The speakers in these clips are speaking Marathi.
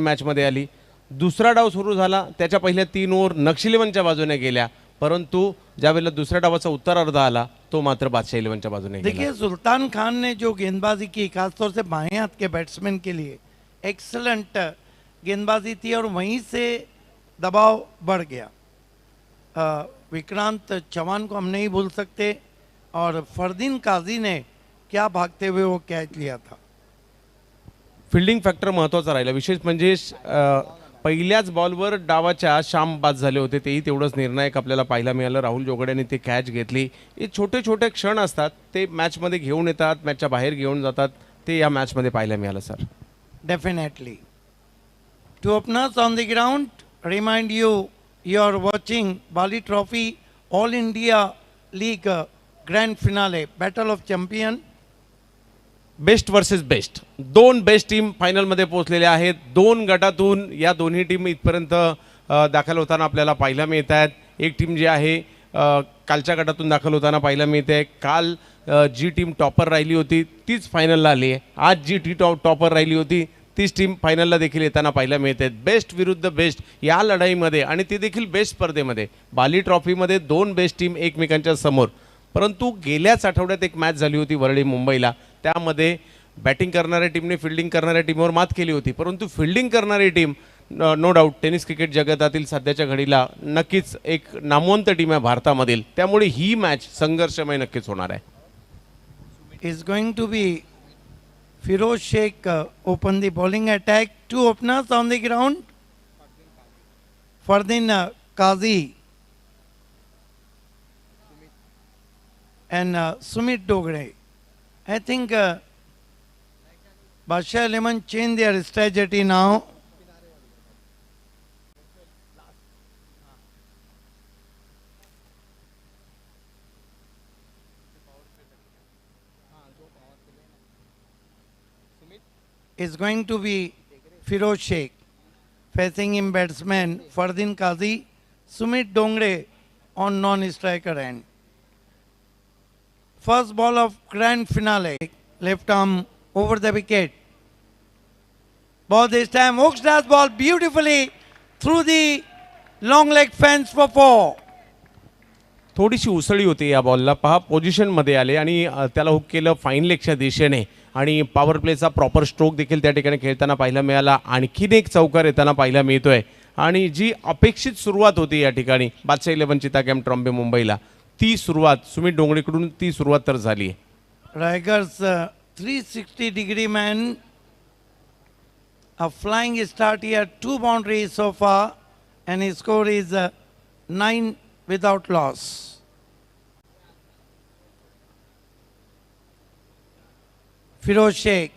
मॅचमध्ये आली. दुसरा डाव सुरू झाला, त्याच्या पहिल्या 3 ओव्हर नक्षी 11च्या बाजूने गेल्या, परंतु ज्यावेळेला दुसऱ्या डावाचा उत्तरार्ध आला तो मात्र बादशाह 11च्या बाजूने गेला. देखिए सुल्तान खान ने जो गेंदबाजी की, खासतौर से बाएं हाथ के बैट्समैन के लिए एक्सलेंट गेंदबाजी थी और वहीं से दबाव बढ़ गया. विक्रांत चौहान को हम नहीं भूल सकते और फरदीन काजी ने क्या भागते हुए वो कैच लिया था. फिल्डिंग फॅक्टर महत्त्वाचा राहिला. विशेष म्हणजे पहिल्याच बॉलवर डावाच्या शाम बाद झाले होते, तेही तेवढंच निर्णायक आपल्याला पाहायला मिळालं. राहुल जोगड्याने ते कॅच घेतली. हे छोटे छोटे क्षण असतात, ते मॅचमध्ये घेऊन येतात, मॅचच्या बाहेर घेऊन जातात. ते या मॅचमध्ये पाहायला मिळालं sir. Definitely. To openers on the ground, remind you are watching Bali Trophy All India League Grand Finale, Battle of Champion. Best versus best, दोन बेस्ट टीम फायनलमध्ये पोहोचलेल्या आहेत. दोन गटातून या दोन्ही टीम इथपर्यंत दाखल होताना आपल्याला पाहायला मिळत आहेत. एक टीम जी आहे कालच्या गटातून दाखल होताना पाहायला मिळते. काल जी टीम टॉपर राहिली होती तीच फायनलला आली आहे. आज जी टीम टॉपर राहिली होती तीच टीम फायनलला देखील येताना पाहायला मिळते. बेस्ट विरुद्ध बेस्ट या लढाईमध्ये, आणि ते देखील बेस्ट स्पर्धेमध्ये, बाली ट्रॉफीमध्ये दोन बेस्ट टीम एकमेकांच्या समोर. परंतु गेल्याच आठवड्यात एक मॅच झाली होती वरळी मुंबईला, त्यामध्ये बॅटिंग करणाऱ्या टीमने फिल्डिंग करणाऱ्या टीमवर मात केली होती. परंतु फिल्डिंग करणारी team no doubt tennis cricket जगतातील सध्याच्या घडीला नक्कीच एक नामवंत टीम आहे भारतामधील. त्यामुळे ही मॅच संघर्षमय नक्कीच होणार आहे. Is going to be Firoz Sheikh open the bowling attack. Two openers on the ground. Fardin Kazi and Sumit Dogre. I think Badshah Lemon changed their strategy now. Is going to be Firoz Sheikh. Facing him batsman Fardin Kazi, Sumit Dongre on non-striker end. First ball of grand finale, left arm over the wicket. Ball this time, Oaks does ball beautifully through the long leg fence for 4. थोडीशी उसळी होती या बॉलला. पहा पोझिशनमध्ये आले आणि त्याला हुक केलं फाईन लेगच्या दिशेने, आणि पॉवर प्लेचा प्रॉपर स्ट्रोक देखील त्या ठिकाणी खेळताना पाहायला मिळाला. आणखीन एक चौकार येताना पाहायला मिळतोय, आणि जी अपेक्षित सुरुवात होती या ठिकाणी बादशाह 11 चिता कॅम्प ट्रॉम्बे मुंबईला, ती सुरुवात सुमित डोंगरेकडून ती सुरुवात तर झाली आहे. Raigars 360-degree man. A flying start here, 2 boundaries so far, and his score is 9 without loss. Firoz Sheikh.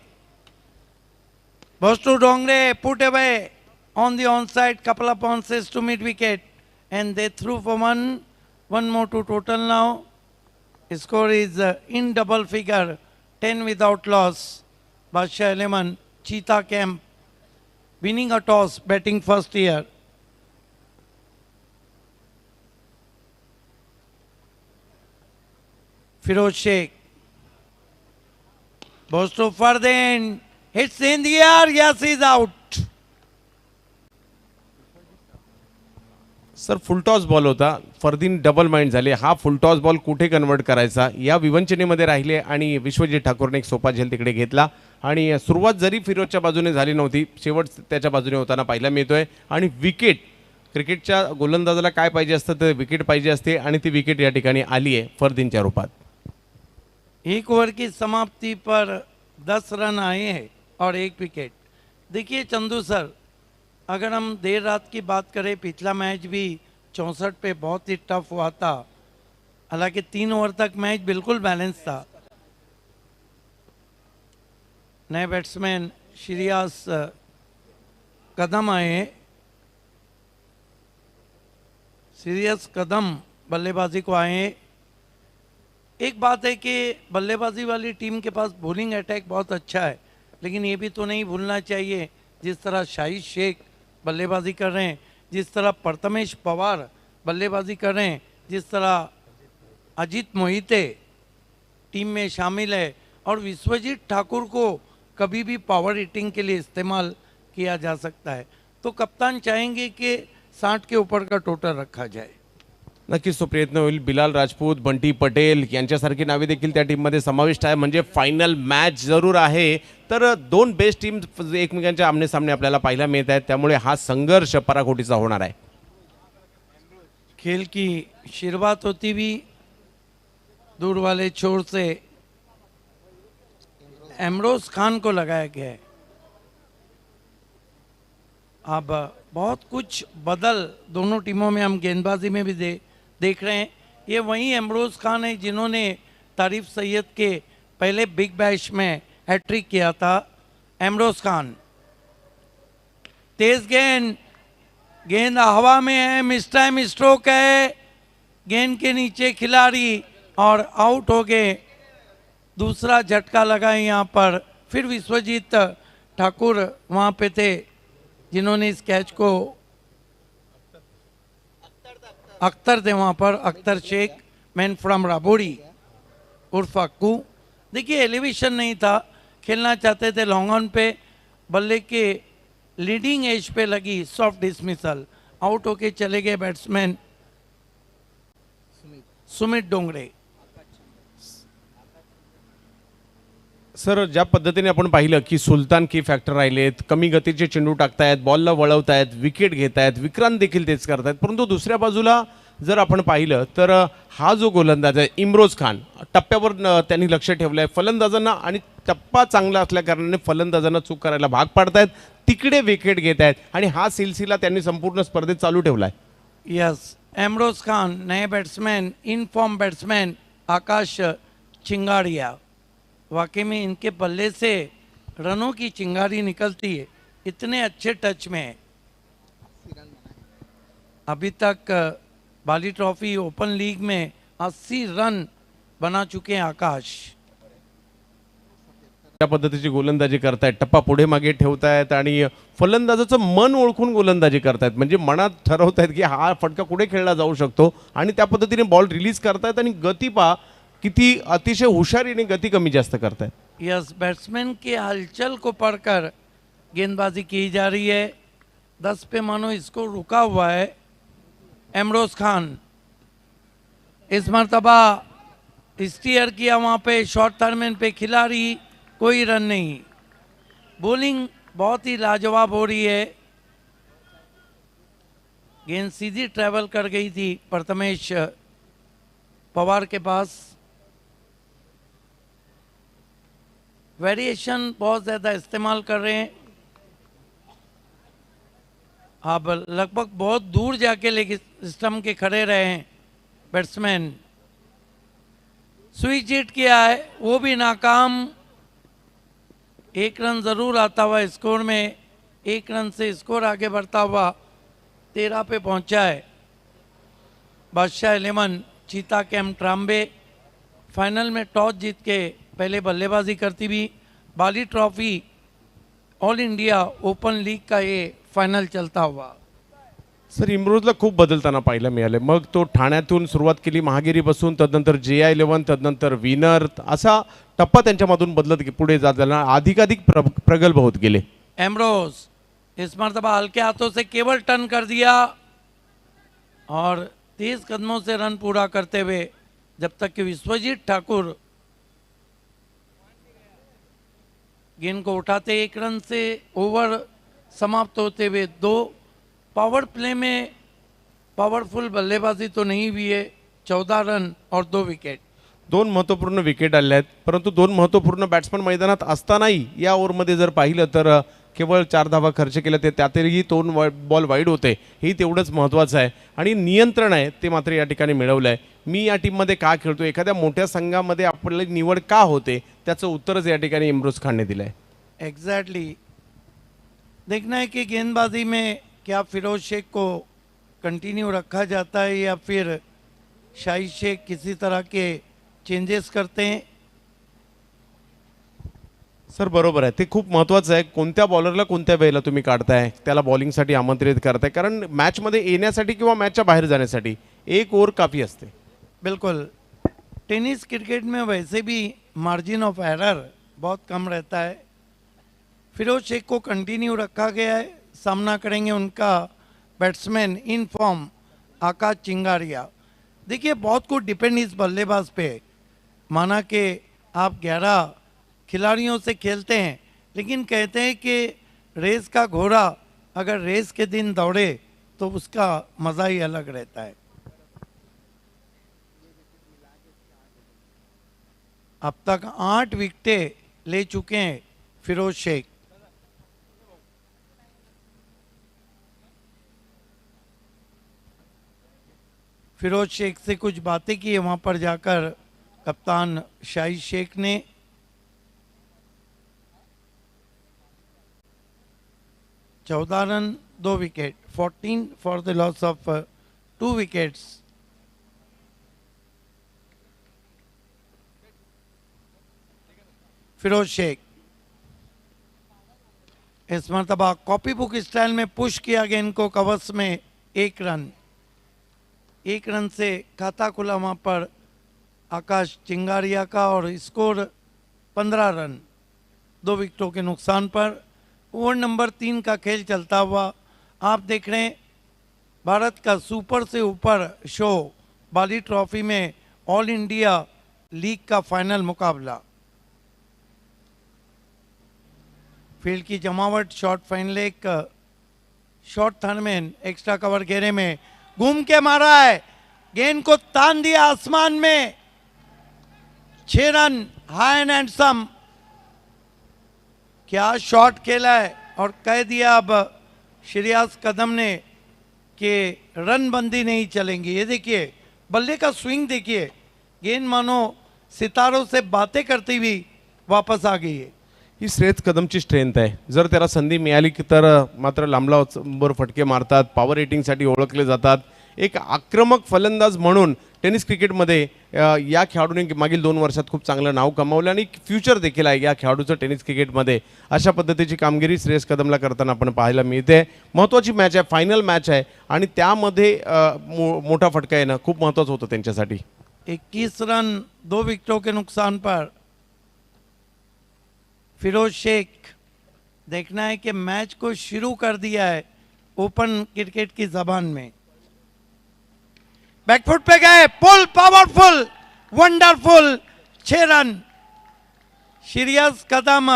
Bostu Dongre put away on the onside, couple of bounces to mid wicket, and they threw for one more to total now. His score is in double figure, 10 without loss. Badshah 11, Cheetah Camp, winning a toss, batting first here. Firoz Sheikh. Goes to Fardin. Hits in the air. Yes, he's out. Sir full toss ball होता. फरदीन डबल माइंड झाले. हा फुलटॉस बॉल कुठे कन्वर्ट करायचा या विवंचनेमध्ये राहिले, आणि विश्वजीत ठाकूरने एक सोपा झेल तिकडे घेतला. आणि सुरुवात जरी फिरोजच्या बाजूने झाली नव्हती, शेवट त्याच्या बाजूने होताना पाहायला मिळतोय. आणि विकेट, क्रिकेटच्या गोलंदाजाला काय पाहिजे असतं तर विकेट पाहिजे असते, आणि ती विकेट या ठिकाणी आली आहे फरदीनच्या रूपात. एक ओवर की समाप्ति पर 10 रन आए हैं और 1 विकेट. देखिए चंदू सर, अगर हम देर रात की बात करें, पिछला मैच भी 64 पे बहुत ही टफ हुआ था. हालांकि 3 ओवर तक मैच बिल्कुल बैलेंस था. नए बैट्समैन श्रेयस कदम आए. श्रेयस कदम बल्लेबाजी को आए. एक बात है कि बल्लेबाजी वाली टीम के पास बॉलिंग अटैक बहुत अच्छा है, लेकिन ये भी तो नहीं भूलना चाहिए जिस तरह शाहिद शेख बल्लेबाजी कर रहे हैं, जिस तरह प्रथमेश पवार बल्लेबाजी कर रहे हैं, जिस तरह अजीत मोहिते टीम में शामिल है, और विश्वजीत ठाकुर को कभी भी पावर हिटिंग के लिए इस्तेमाल किया जा सकता है। तो कप्तान चाहेंगे कि 60 के ऊपर का टोटल रखा जाए। नक्कीच तो प्रयत्न होईल. बिलाल राजपूत, बंटी पटेल यांच्यासारखी नावे देखील त्या टीममध्ये समाविष्ट आहे. म्हणजे फायनल मॅच जरूर आहे. तर दोन बेस्ट टीम एकमेकांच्या आमने-सामने आपल्याला पाहायला मिळत आहेत. त्यामुळे हा संघर्ष पराकोटीचा होणार आहे. खेल की शुरुआत होती भी दूर वाले छोर से एमरोज खान को लगाया गया है। अब बहुत कुछ बदल दोनों टीमों में हम गेंदबाजी में भी देख रहे हैं। ये वही एमरोज खान है जिन्होंने तारिफ सैयद के पहले बिग बैश में हैट्रिक किया था। एमरोज खान, तेज गेंद हवा में है, मिस टाइम स्ट्रोक है, गेंद के नीचे खिलाड़ी और आउट हो गए। दूसरा झटका लगा है यहाँ पर। फिर विश्वजीत ठाकुर वहाँ पे थे जिन्होंने इस कैच को, अख्तर थे वहाँ पर, अख्तर शेख, मैन फ्रॉम राबोरी उर्फ अक्कू। देखिए एलिवेशन नहीं था, खेलना चाहते थे लॉन्ग ऑन पे, बल्ले के लीडिंग एज पे लगी सॉफ्ट डिसमिसल, आउट होके चले गए बैट्समैन सुमित डोंगरे। सर ज्या पद्धतीने आपण पाहिलं की सुलतान की फॅक्टर राहिलेत, कमी गतीचे चेंडू टाकतायत, बॉलला वळवतायत, विकेट घेतायत, विक्रांत देखील तेच करतायत. परंतु दुसऱ्या बाजूला जर आपण पाहिलं तर हा जो गोलंदाज आहे इम्रोज खान, टप्प्यावर त्यांनी लक्ष ठेवलंय फलंदाजांना आणि टप्पा चांगला असल्या कारणाने फलंदाजांना चूक करायला भाग पाडतायत, तिकडे विकेट घेत आहेत आणि हा सिलसिला त्यांनी संपूर्ण स्पर्धेत चालू ठेवलाय. यस, एमरोज खान नए batsman, in form batsman Akash चिंगारिया, वाकई में इनके बल्ले से रनों की चिंगारी निकलती है, इतने अच्छे टच में है। अभी तक बाली ट्रॉफी ओपन लीग में 80 रन बना चुके हैं आकाश। त्या पद्धतीची गोलंदाजी करतायत, टप्पा पुढे मागे ठेवतायत आणि फलंदाजाचं मन ओळखून गोलंदाजी करतायत. म्हणजे मनात ठरवतायत की हा फटका कुठे खेळला जाऊ शकतो आणि त्या पद्धतीने बॉल रिलीज करतायत आणि गती पा किती अतिशय हुशारीने गती कमी जास्त करतायत. यस, बैट्समैन के हलचल को पढ़कर गेंदबाजी की जा रही है। 10 पे मानो इसको रुका हुआ है एमरोज खान। इस मरतबा स्टीयर किया वहाँ पे शॉर्ट टर्मिन पे खिलाड़ी, कोई रन नहीं। बॉलिंग बहुत ही लाजवाब हो रही है। गेंद सीधी ट्रैवल कर गई थी प्रथमेश पवार के पास। वेरिएशन बहुत ज़्यादा इस्तेमाल कर रहे हैं। अब लगभग बहुत दूर जाके लेग स्टम्प के खड़े रहे हैं बैट्समैन। स्विच हिट किया है, वो भी नाकाम। 1 रन ज़रूर आता हुआ स्कोर में, 1 रन से स्कोर आगे बढ़ता हुआ 13 पे पहुंचा है। Badshah 11 Cheetah Camp Trombay final में टॉस जीत के पहले बल्लेबाजी करती हुई Bali trophy all India open league का ये फाइनल चलता हुआ। सर इम्रोजला खूप बदलताना पाहायला मिळाले. मग तो ठाण्यातून सुरुवात केली, महागिरी बसून तदनंतर JI11, तदनंतर विनर, असा टप्पा त्यांच्यामधून बदलत पुढे जाताना अधिकाधिक प्रगल्भ होत गेले. एमरोज इस मरतबा हल्के हाथों से केवल टर्न कर दिया और तेज कदमों से रन पूरा करते हुए, जब तक कि विश्वजीत ठाकुर गेंद को उठाते 1 रन से ओवर समाप्त होते हुए 2 पावर प्ले में पावरफुल बल्लेबाजी तो नहीं हुई है। 14 रन और 2 विकेट। 2 महत्त्वपूर्ण विकेट आले आहेत, परंतु 2 महत्त्वपूर्ण बॅट्समन मैदानात असतानाही या ओव्हरमध्ये जर पाहिलं तर केवळ 4 धावा खर्च केल्या, ते त्यातही 2 बॉल वाईड होते, हे तेवढंच महत्त्वाचं आहे. आणि नियंत्रण आहे ते मात्र या ठिकाणी मिळवलं आहे. मी या टीममध्ये का खेळतो, एखाद्या मोठ्या संघामध्ये आपली निवड का होते, त्याचं उत्तरच या ठिकाणी इम्रोज खानने दिलं आहे. एग्जैक्टली, देखना है कि गेंदबाजी में क्या फिरोज शेख को कंटिन्यू रखा जाता है या फिर शाहिद शेख किसी तरह के चेंजेस करते हैं। सर बरोबर आहे, ते खूप महत्त्वाचं आहे. कोणत्या बॉलरला कोणत्या वेळेला तुम्ही काढताय, त्याला बॉलिंगसाठी आमंत्रित करताय, कारण मॅचमध्ये येण्यासाठी किंवा मॅचच्या बाहेर जाण्यासाठी 1 ओव्हर काफी असते. बिल्कुल, टेनिस क्रिकेट में वैसे भी मार्जिन ऑफ एरर बहुत कम रहता है। फिरोज शेख को कंटिन्यू रखा गया है। सामना करेंगे उनका बैट्समैन इन फॉर्म आकाश चिंगारिया। देखिए बहुत कुछ डिपेंड इस बल्लेबाज पे है। माना कि आप 11 खिलाड़ियों से खेलते हैं, लेकिन कहते हैं कि रेस का घोड़ा अगर रेस के दिन दौड़े तो उसका मज़ा ही अलग रहता है। अब तक 8 विकेटें ले चुके हैं फिरोज शेख। फिरोज शेख से कुछ बातें की है वहां पर जाकर कप्तान शाहिद शेख ने। चौदह run 2 wicket, 14 for the loss of 2 wickets. Firoz Shaikh इस मरतबा कॉपी बुक स्टाइल में पुश किया गया इनको कवर्स में 1 रन। 1 रन से खाता खुला वहाँ पर आकाश चिंगारिया का और स्कोर 15 रन 2 विकेटों के नुकसान पर। ओवर नंबर 3 का खेल चलता हुआ आप देख रहे हैं। भारत का सुपर से ऊपर शो बाली ट्रॉफी में ऑल इंडिया लीग का फाइनल मुकाबला। फील्ड की जमावट, शॉट फाइनल, एक शॉट थर्डमैन एक्स्ट्रा कवर घेरे में घूम के मारा है, गेंद को तान दिया आसमान में। 6 रन, हाई एंड हैंडसम। क्या शॉट खेला है और कह दिया अब श्रेयस कदम ने कि रन बंदी नहीं चलेंगी। ये देखिए बल्ले का स्विंग देखिए, गेंद मानो सितारों से बातें करती हुई वापस आ गई है। ही श्रेयस कदमची स्ट्रेंथ आहे। जर त्याला संधी मिळाली की तर मात्र लांबलांबर फटके मारतात, पॉवर रेटिंगसाठी ओळखले जातात। एक आक्रमक फलंदाज म्हणून टेनिस क्रिकेटमध्ये या खेळाडूने मागील 2 वर्षात खूप चांगलं नाव कमावलं आणि फ्युचर देखील आहे या खेळाडूचं टेनिस क्रिकेटमध्ये। अशा पद्धतीची कामगिरी श्रेयस कदमला करताना आपण पाहायला मिळते। महत्त्वाची मॅच आहे, फायनल मॅच आहे आणि त्यामध्ये मोठा फटका येणं खूप महत्त्वाचं होतं त्यांच्यासाठी। 21 रन 2 विकेटों के नुकसान पर फिरोज शेख। देखना है कि मैच को शुरू कर दिया है ओपन क्रिकेट की जबान में। बैकफुट पे गए, pull powerful, wonderful, 6 run. Shreyas Kadam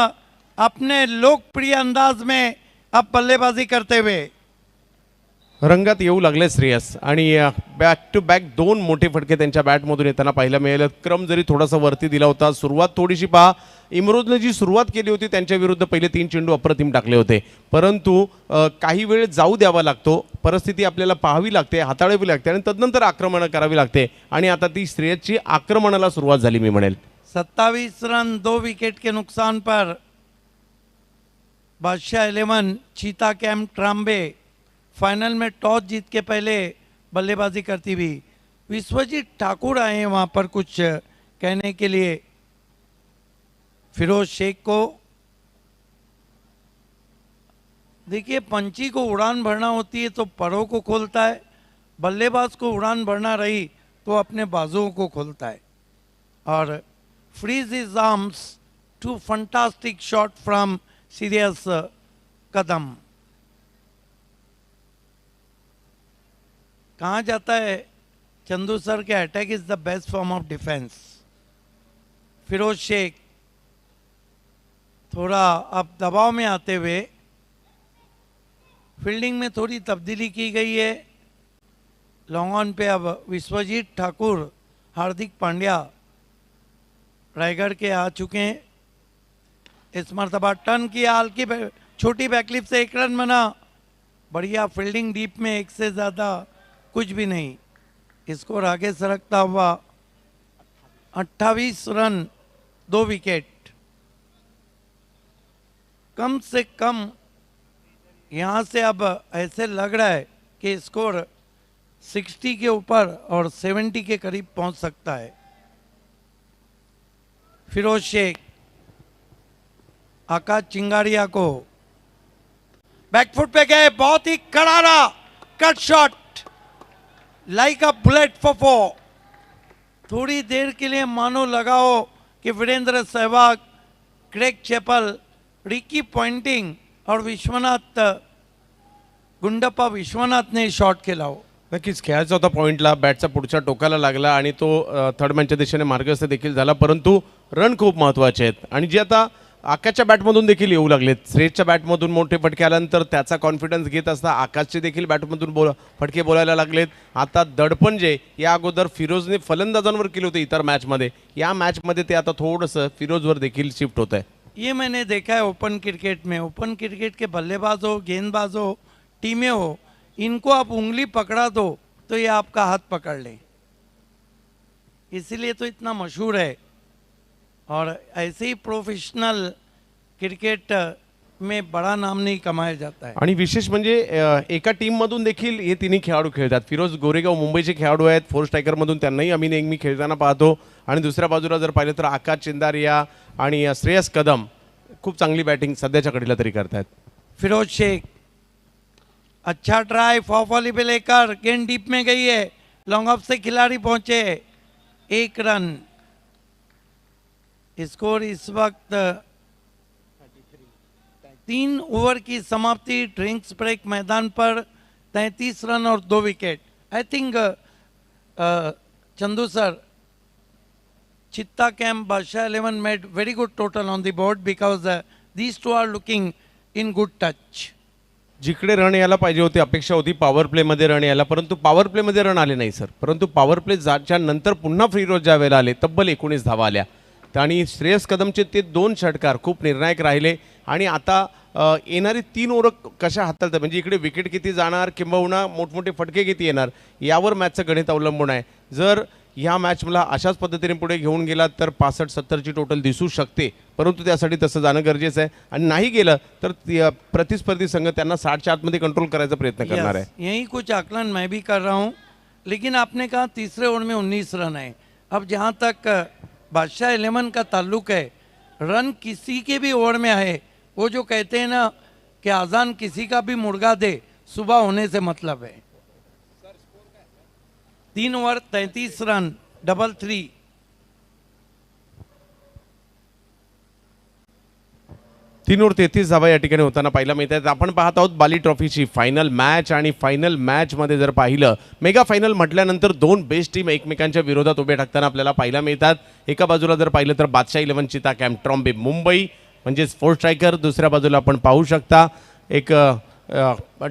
अपने लोकप्रिय अंदाज में अब बल्लेबाजी करते हुए रंगात येऊ लागले श्रेयस आणि बॅक टू बॅक 2 मोठे फटके त्यांच्या बॅटमधून येताना पाहायला मिळाले। क्रम जरी थोडासा वरती दिला होता, सुरुवात थोडीशी पहा, इमरोजने जी सुरुवात केली होती त्यांच्या विरुद्ध पहिले 3 चेंडू अप्रतिम टाकले होते, परंतु काही वेळ जाऊ द्यावा लागतो, परिस्थिती आपल्याला पाहावी लागते, हाताळावी लागते आणि तदनंतर आक्रमण करावी लागते आणि आता ती श्रेयसची आक्रमणाला सुरुवात झाली मी म्हणेल। 27 रन 2 विकेट के नुकसान पर बादशाह 11 चीता कैंप ट्राम्बे फाइनल में टॉस जीत के पहले बल्लेबाजी करती हुई। विश्वजीत ठाकुर आए हैं वहाँ पर कुछ कहने के लिए फिरोज शेख को। देखिए पंची को उड़ान भरना होती है तो परों को खोलता है, बल्लेबाज को उड़ान भरना रही तो अपने बाजुओं को खोलता है। और frees his arms too fantastic shot from Shreyas Kadam. कहा जाता है चंदू सर के attack is the best form of defence. Firoz Shaikh थोड़ा अब दबाव में आते हुए फील्डिंग में थोड़ी तब्दीली की गई है। लॉन्ग ऑन पे अब विश्वजीत ठाकुर, हार्दिक पांड्या रायगढ़ के आ चुके हैं। इस मरतबा टर्न किया, हल्की छोटी बैकलिप से 1 रन बना। बढ़िया फील्डिंग, डीप में 1 से ज़्यादा कुछ भी नहीं। स्कोर आगे सरकता हुआ 28 रन 2 विकेट। कम से कम यहाँ से अब ऐसे लग रहा है कि स्कोर 60 के ऊपर और 70 के करीब पहुंच सकता है। फिरोज शेख आकाश चिंगारिया को बैकफुट पे गए, बहुत ही करारा cut shot like a bullet for 4। थोड़ी देर के लिए मानो लगाओ कि Virender Sehwag, Craig Chappell, Ricky Ponting और विश्वनाथ गुंडप्पा विश्वनाथ ने शॉट खेला हो. नक्कीच खेळायचा होता पॉईंटला, बॅटचा पुढच्या टोकाला लागला आणि तो थर्ड मॅनच्या दिशेने मार्गस्थ देखील झाला, परंतु रन खूप महत्त्वाचे आहेत आणि जे आता आकाशच्या बॅटमधून देखील येऊ लागलेत. श्रेयसच्या बॅटमधून मोठे फटके आल्यानंतर त्याचा कॉन्फिडन्स घेत असता आकाशचे देखील बॅटमधून फटके बोलायला लागलेत. आता दडपण जे या अगोदर फिरोजने फलंदाजांवर केले होते इतर मॅचमध्ये, या मॅचमध्ये ते आता थोडंसं फिरोजवर देखील शिफ्ट होत आहे. ये मैंने देखा है ओपन क्रिकेट में. ओपन क्रिकेट के बल्लेबाज हो, गेंदबाज हो, टीमें हो, इनको आप उंगली पकड़ा दो तो ये आपका हाथ पकड़ ले. इसीलिए तो इतना मशहूर है. और ऐसे ही प्रोफेशनल क्रिकेट में बड़ा नाम नहीं कमाया जाता है. आणि विशेष म्हणजे एका टीममधून देखील हे तिन्ही खेळाडू खेळतात. फिरोज गोरेगाव मुंबईचे खेळाडू आहेत. फोर स्ट्रायकरमधून त्यांनाही आम्ही नेहमी खेळताना पाहतो. आणि दुसऱ्या बाजूला जर पाहिलं तर आकाश चिंदारिया आणि श्रेयस कदम खूप चांगली बॅटिंग सध्याच्या घडीला तरी करतात. फिरोज शेख अच्छा ट्राई फॉली पे लेकर गेंद डीप में गई है. लॉन्ग ऑफ से खिलाड़ी पहुंचे. 1 रन. स्कोर इस वक्त 3 ओवर की समाप्ति. ड्रिंक्स ब्रेक मैदान पर 33 रन और 2 wicket. I think Chandu sir, Chitta camp Badshah 11 made very good total on the board because these two are looking in good touch. जिकडे रन यायला पाहिजे होती, अपेक्षा होती पॉवर प्लेमध्ये रन यायला, परंतु पॉवर प्लेमध्ये रन आले नाही सर. परंतु पॉवर प्ले जाच्या नंतर पुन्हा फिरोज ज्या वेळेला आले तब्बल 19 धावा आल्या. आणि श्रेयस कदमचे ते 2 षटकार खूप निर्णायक राहिले. आणि आता येणारी 3 ओव्हर कशा हाताळतात, म्हणजे इकडे विकेट किती जाणार किंबहुना मोठमोठे फटके किती येणार यावर मॅचचं गणित अवलंबून आहे. जर ह्या मॅच मला अशाच पद्धतीने पुढे घेऊन गेला तर 65-70ची टोटल दिसू शकते, परंतु त्यासाठी तसं जाणं गरजेचं आहे. आणि नाही गेलं तर प्रतिस्पर्धी संघ त्यांना 60च्या आतमध्ये कंट्रोल करायचा प्रयत्न करणार आहे. यही कुछ आकलन मैं भी कर रहा हूँ. लेकिन आपने कहा तीसरे ओवर में 19 रन है. अब जहाँ तक बादशाह 11 का ताल्लुक है, रन किसी के भी ओवर में आए, वो जो कहते हैं ना कि आज़ान किसी का भी मुर्गा दे, सुबह होने से मतलब है. 3 ओवर 33 रन, 3-3. तीन ओव्हर 33 धावा या ठिकाणी होताना पाहायला मिळत आहेत. आपण पाहत आहोत बाली ट्रॉफीची फायनल मॅच. आणि फायनल मॅचमध्ये जर पाहिलं, मेगा फायनल म्हटल्यानंतर 2 बेस्ट टीम एकमेकांच्या विरोधात उभे टाकताना आपल्याला पाहायला मिळतात. एका बाजूला जर पाहिलं तर बादशाह 11 चिता कॅम्प ट्रॉम्बे मुंबई म्हणजेच 4 स्ट्रायकर. दुसऱ्या बाजूला आपण पाहू शकता एक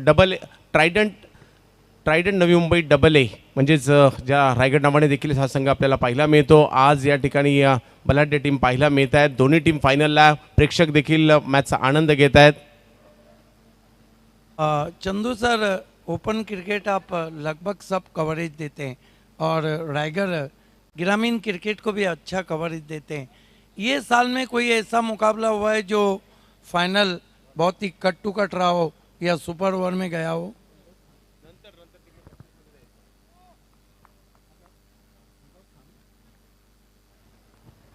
double Trident Navi Mumbai AA म्हणजेच ज्या रायगड नावाने देखील हा संघ आपल्याला पाहायला मिळतो. आज या ठिकाणी बलाढ्य टीम पाहायला मिळत आहेत. दोन्ही टीम फायनलला, प्रेक्षक देखील मॅचचा आनंद घेत आहेत. चंदू सर, ओपन क्रिकेट आप लगभग सब कवरेज देते हैं और रायगढ़ ग्रामीण क्रिकेट को भी अच्छा कवरेज देते हैं. ये साल में कोई ऐसा मुकाबला हुआ है जो फाइनल बहुत ही कट टू कट रहा हो या सुपर ओवर में गया हो?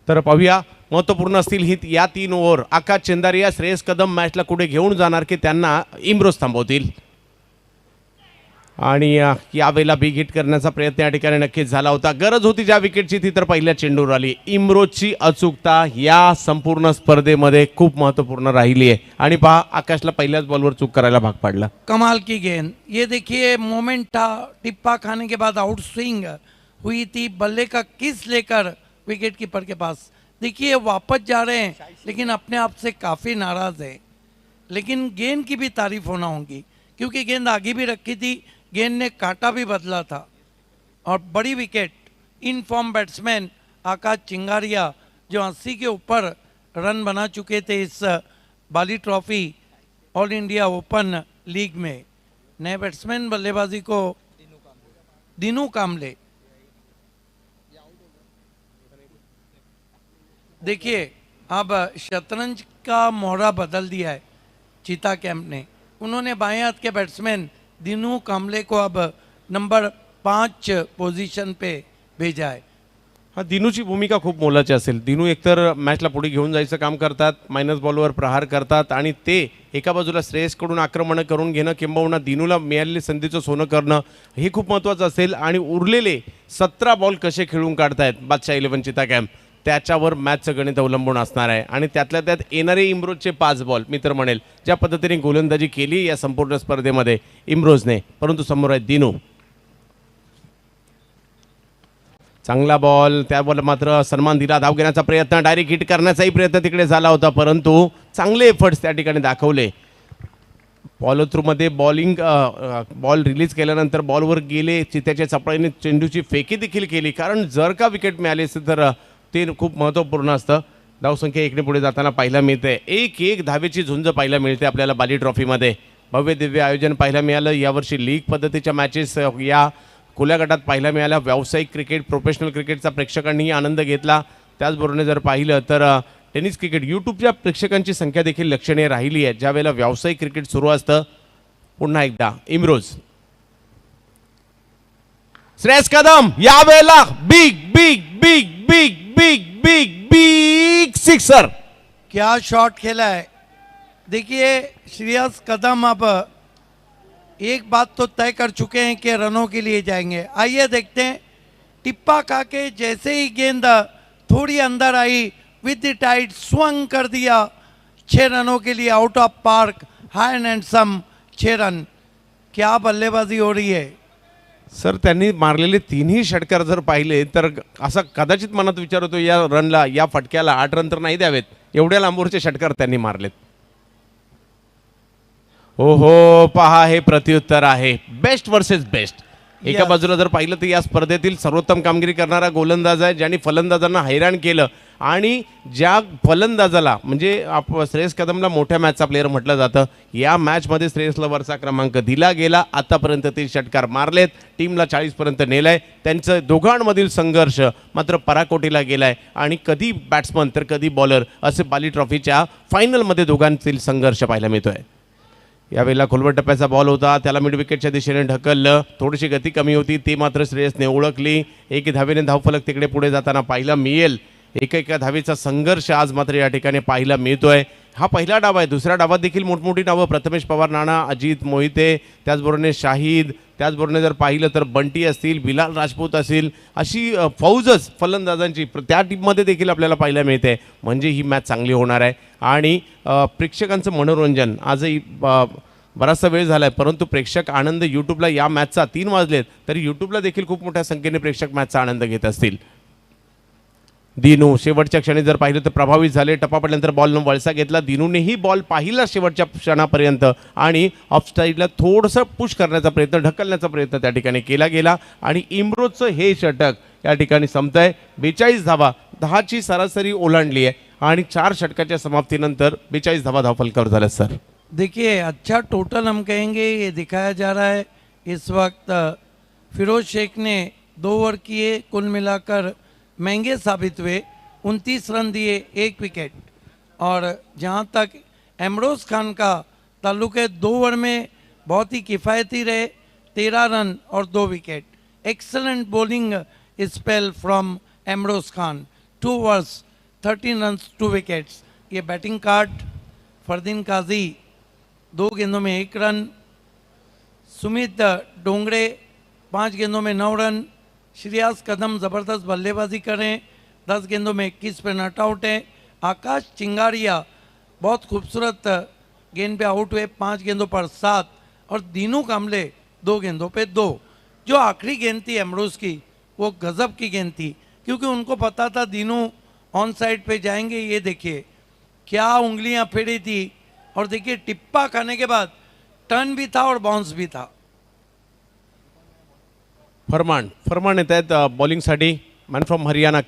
तर पाहूया महत्त्वपूर्ण असतील ही या 3 ओव्हर. आकाश चंदारिया, श्रेयस कदम मॅचला कुठे घेऊन जाणार की त्यांना इम्रोज थांबवतील. आणि यावेळेला बिग हिट करण्याचा प्रयत्न या ठिकाणी नक्कीच झाला होता. गरज होती ज्या विकेटची ती तर पहिल्या चेंडूवर आली. इम्रोजची अचूकता या संपूर्ण स्पर्धेमध्ये खूप महत्त्वपूर्ण राहिली आहे. आणि पहा, आकाशला पहिल्याच बॉलवर चूक करायला भाग पाडला. कमाल की गेंद. ये देखिए मोमेंट था, टिप्पा खाने के बाद आउट स्विंग हुई थी, बल्ले का किस लेकर विकेट कीपर के पास. देखिए वापस जा रहे हैं लेकिन अपने आप से काफ़ी नाराज़ है. लेकिन गेंद की भी तारीफ होना होगी क्योंकि गेंद आगे भी रखी थी, गेंद ने काटा भी बदला था. और बड़ी wicket in form batsman Akash Chingaria जो 80 के ऊपर रन बना चुके थे इस Bali trophy all India open league में. नए बैट्समैन बल्लेबाजी को दिनू कामले. देखिए अब शतरंज का मोहरा बदल दिया है चीता कैंप ने. उन्होंने बाएं हाथ के बैट्समैन दिनू कामले को अब नंबर 5 पोजीशन पे भेजा है. हा, दिनूची भूमिका खूप मोलाची असेल. दिनू एकतर मॅचला पुढे घेऊन जायचं काम करतात, मायनस बॉलवर प्रहार करतात आणि ते एका बाजूला श्रेयसकडून आक्रमण करून घेणं किंबहुना दिनूला मिळालेली संधीचं सोनं करणं हे खूप महत्त्वाचं असेल. आणि उरलेले 17 बॉल कसे खेळून काढतायत बादशाह 11 चिता कॅम्प त्याच्यावर मॅचचं गणित अवलंबून असणार आहे आणि त्यातल्या त्यात येणारे इम्रोजचे 5 बॉल मी तर म्हणेल ज्या पद्धतीने गोलंदाजी केली या संपूर्ण स्पर्धेमध्ये इम्रोजने, परंतु समोर आहे दिनू. चांगला बॉल, त्या बॉल मात्र सन्मान दिला, धाव घेण्याचा प्रयत्न, डायरेक्ट हिट करण्याचाही प्रयत्न तिकडे झाला होता, परंतु चांगले एफर्ट्स त्या ठिकाणी दाखवले. फॉलो थ्रूमध्ये बॉल रिलीज केल्यानंतर बॉलवर गेले, चित्याच्या चपळाईने चेंडूची फेकी देखील केली, कारण जर का विकेट मिळाली असेल तर ते खूप महत्त्वपूर्ण असतं. धावसंख्या इकडे पुढे जाताना पाहायला मिळते, 1-1 धावेची झुंज पाहायला मिळते आपल्याला बाली ट्रॉफीमध्ये. भव्य दिव्य आयोजन पाहायला मिळालं. यावर्षी लीग पद्धतीच्या मॅचेस या खुल्या गटात पाहायला मिळाल्या. व्यावसायिक क्रिकेट, प्रोफेशनल क्रिकेटचा प्रेक्षकांनीही आनंद घेतला. त्याचबरोबर जर पाहिलं तर टेनिस क्रिकेट यूट्यूबच्या प्रेक्षकांची संख्या देखील लक्षणीय राहिली आहे ज्यावेळेला व्यावसायिक क्रिकेट सुरू असतं. पुन्हा एकदा इम्रोज, श्रेयस कदम यावेळेला big big big big big big big sixer. क्या शॉट खेला है. देखिए श्रेयस कदम अब एक बात तो तय कर चुके हैं कि रनों के लिए जाएंगे. आइए देखते हैं. टिप्पा खा के जैसे ही गेंद थोड़ी अंदर आई, विद द टाइट स्वंग कर दिया. 6 रनों के लिए out of park, high and some 6 run. क्या बल्लेबाजी हो रही है. सर त्यांनी मारलेले 3ही षटकार जर पाहिले तर असा कदाचित मनात विचार होतो या रनला, या फटक्याला 8 रन तर नाही द्यावेत, एवढ्या लांबूरचे षटकार त्यांनी मारलेत. हो हो, पहा हे प्रत्युत्तर आहे, बेस्ट वर्सेस बेस्ट. एका बाजूला जर पाहिलं तर या स्पर्धेतील सर्वोत्तम कामगिरी करणारा गोलंदाज आहे ज्यांनी फलंदाजांना हैराण केलं आणि ज्या फलंदाजाला म्हणजे श्रेयस कदमला मोठ्या मॅचचा प्लेअर म्हटलं जातं, या मॅचमध्ये श्रेयसला वरचा क्रमांक दिला गेला. आतापर्यंत ते षटकार मारलेत, टीमला 40 पर्यंत नेलंय. त्यांचं दोघांमधील संघर्ष मात्र पराकोटीला गेलाय आणि कधी बॅट्समन तर कधी बॉलर असे बाली ट्रॉफीच्या फायनलमध्ये दोघांतील संघर्ष पाहायला मिळतोय. यावेळेला खोलवर टप्प्याचा बॉल होता, त्याला मिड विकेटच्या दिशेने ढकललं, थोडीशी गती कमी होती, ती मात्र श्रेयसने ओळखली. 1 धावेने धावफलक तिकडे पुढे जाताना पाहायला मिळेल. एका धावेचा संघर्ष आज मात्र या ठिकाणी पाहायला मिळतोय. हा पहिला डाव आहे. दुसऱ्या डावात देखील मोठमोठी डावं, प्रथमेश पवार, नाना, अजित मोहिते, त्याचबरोबर शाहिद, त्याचबरोबर जर पाहिलं तर बंटी असतील, बिलाल राजपूत असतील, अशी फौजच फलंदाजांची त्या टीममध्ये देखील आपल्याला पाहायला मिळते. म्हणजे ही मॅच चांगली होणार आहे आणि प्रेक्षकांचं मनोरंजन आजही बराचसा वेळ झाला आहे, परंतु प्रेक्षक आनंद यूट्यूबला या मॅचचा 3 वाजलेत तरी यूट्यूबला देखील खूप मोठ्या संख्येने प्रेक्षक मॅचचा आनंद घेत असतील. दिनू शेवटच्या क्षणी जर पाहिलं तर प्रभावित झाले, टप्पा पडल्यानंतर बॉलनं वळसा घेतला. दिनूनेही बॉल पाहिला शेवटच्या क्षणापर्यंत आणि ऑफ साईडला थोडंसं पुश करण्याचा प्रयत्न, ढकलण्याचा प्रयत्न त्या ठिकाणी केला गेला आणि इम्रोजचं हे षटक या ठिकाणी संपतंय. 42 धावा, 10ची सरासरी ओलांडली आहे आणि 4 षटकाच्या समाप्तीनंतर 42 धावा धावफलकावर झाल्या. सर देखिए अच्छा टोटल हम कहेंगे ये दिखाया जा रहा है. इस वक्त फिरोज शेख ने 2 ओवर किए, कुल मिलाकर महंगे साबित हुए, 29 रन दिए, 1 विकेट. और जहां तक एमरोज खान का ताल्लुक है, 2 ओवर में बहुत ही किफ़ायती रहे, 13 रन और 2 wicket. Excellent bowling spell from Ambrose Khan, 2 overs 13 run 2 wickets. ये बैटिंग कार्ड फरदीन काजी 2 गेंदों में 1 रन, सुमित डोंगरे 5 गेंदों में 9 रन. श्रेयस कदम ज़बरदस्त बल्लेबाजी करें, 10 गेंदों में 21 पे नॉट आउट है. आकाश चिंगारिया बहुत खूबसूरत गेंद पे आउट हुए, 5 गेंदों पर 7. और दीनू कामले 2 गेंदों पे 2. जो आखिरी गेंद थी एमरोज की वो गजब की गेंद थी, क्योंकि उनको पता था दीनू ऑन साइड पे जाएंगे. ये देखिए क्या उंगलियां फेरी थी और देखिए टिप्पा खाने के बाद टर्न भी था और बाउंस भी था. फरमान येत आहेत बॉलिंगसाठी. Man from Haryana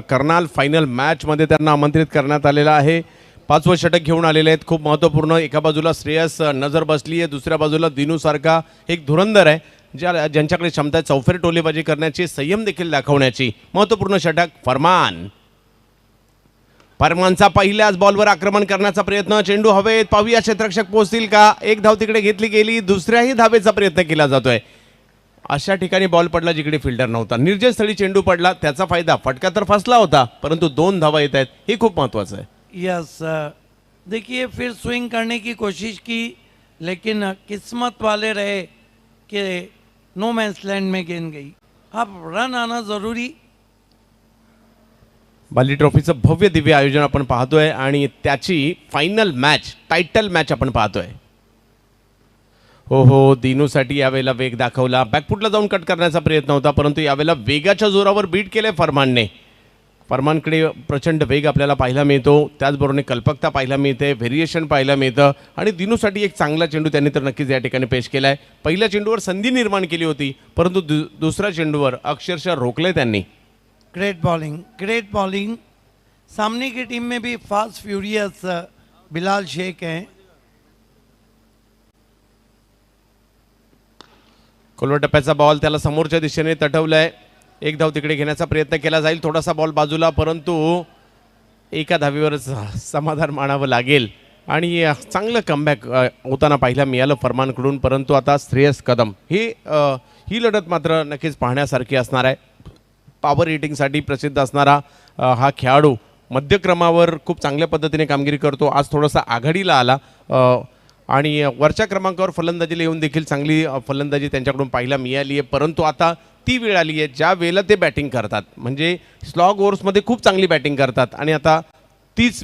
Karnal final मॅचमध्ये त्यांना आमंत्रित करण्यात आलेलं आहे. 5वं षटक घेऊन आलेले आहेत, खूप महत्त्वपूर्ण. एका बाजूला श्रेयस नजर बसली आहे, दुसऱ्या बाजूला दिनू सारखा एक धुरंधर आहे ज्यांच्याकडे क्षमता आहे चौफेर टोलेबाजी करण्याची, संयम देखील दाखवण्याची. महत्त्वपूर्ण षटक फरमानचा पहिल्याच बॉलवर आक्रमण करण्याचा प्रयत्न, चेंडू हवेत, पाहूया क्षेत्ररक्षक पोहोचतील का. 1 धाव तिकडे घेतली गेली, दुसऱ्याही धावेचा प्रयत्न केला जातोय. अशा ठिकाणी बॉल पडला जिकडे फिल्डर नव्हता, निर्जय स्थळी चेंडू पडला, त्याचा फायदा. फटका तर फसला होता परंतु 2 धावा येत आहेत, हे खूप महत्त्वाचं आहे. यस देखिए फिर स्विंग करने की कोशिश की, लेकिन किस्मत वाले रहे कि नो मैंस लैंड में गेंद गई. अब रन आना ज़रूरी. बाली ट्रॉफीचं भव्य दिव्य आयोजन आपण पाहतोय आणि त्याची फायनल मॅच, टायटल मॅच आपण पाहतोय. हो, दिनूसाठी यावेळेला वेग दाखवला. बॅकफुटला जाऊन कट करण्याचा प्रयत्न होता, परंतु यावेळेला वेगाच्या जोरावर बीट केलंय फरमानने. फरमानकडे प्रचंड वेग आपल्याला पाहायला मिळतो, त्याचबरोबर कल्पकता पाहायला मिळते, व्हेरिएशन पाहायला मिळतं आणि दिनूसाठी एक चांगला चेंडू त्यांनी तर नक्कीच या ठिकाणी पेश केला आहे. पहिल्या चेंडूवर संधी निर्माण केली होती, परंतु दुसऱ्या चेंडूवर अक्षरशः रोखले त्यांनी. Great bowling, great bowling. सामने की टीम में भी फास्ट फ्यूरियस बिलाल शेख हैं. खोलवर टप्प्याचा बॉल त्याला समोरच्या दिशेने तटवलाय. एक धाव तिकडे घेण्याचा प्रयत्न केला जाईल, थोडासा बॉल बाजूला, परंतु एका धावीवरच समाधान मानावं लागेल आणि चांगलं कमबॅक होताना पाहायला मिळालं फरमानकडून. परंतु आता श्रेयस कदम ही लढत मात्र नक्कीच पाहण्यासारखी असणार आहे. पॉवर हिटिंगसाठी प्रसिद्ध असणारा हा खेळाडू मध्यक्रमावर खूप चांगल्या पद्धतीने कामगिरी करतो. आज थोडासा आघाडीला आला आणि वरच्या क्रमांकावर फलंदाजीला येऊन देखील चांगली फलंदाजी त्यांच्याकडून पाहायला मिळाली आहे. परंतु आता ती वेळ आली आहे ज्या वेळेला ते बॅटिंग करतात, म्हणजे स्लॉग ओव्हर्समध्ये खूप चांगली बॅटिंग करतात आणि आता हीच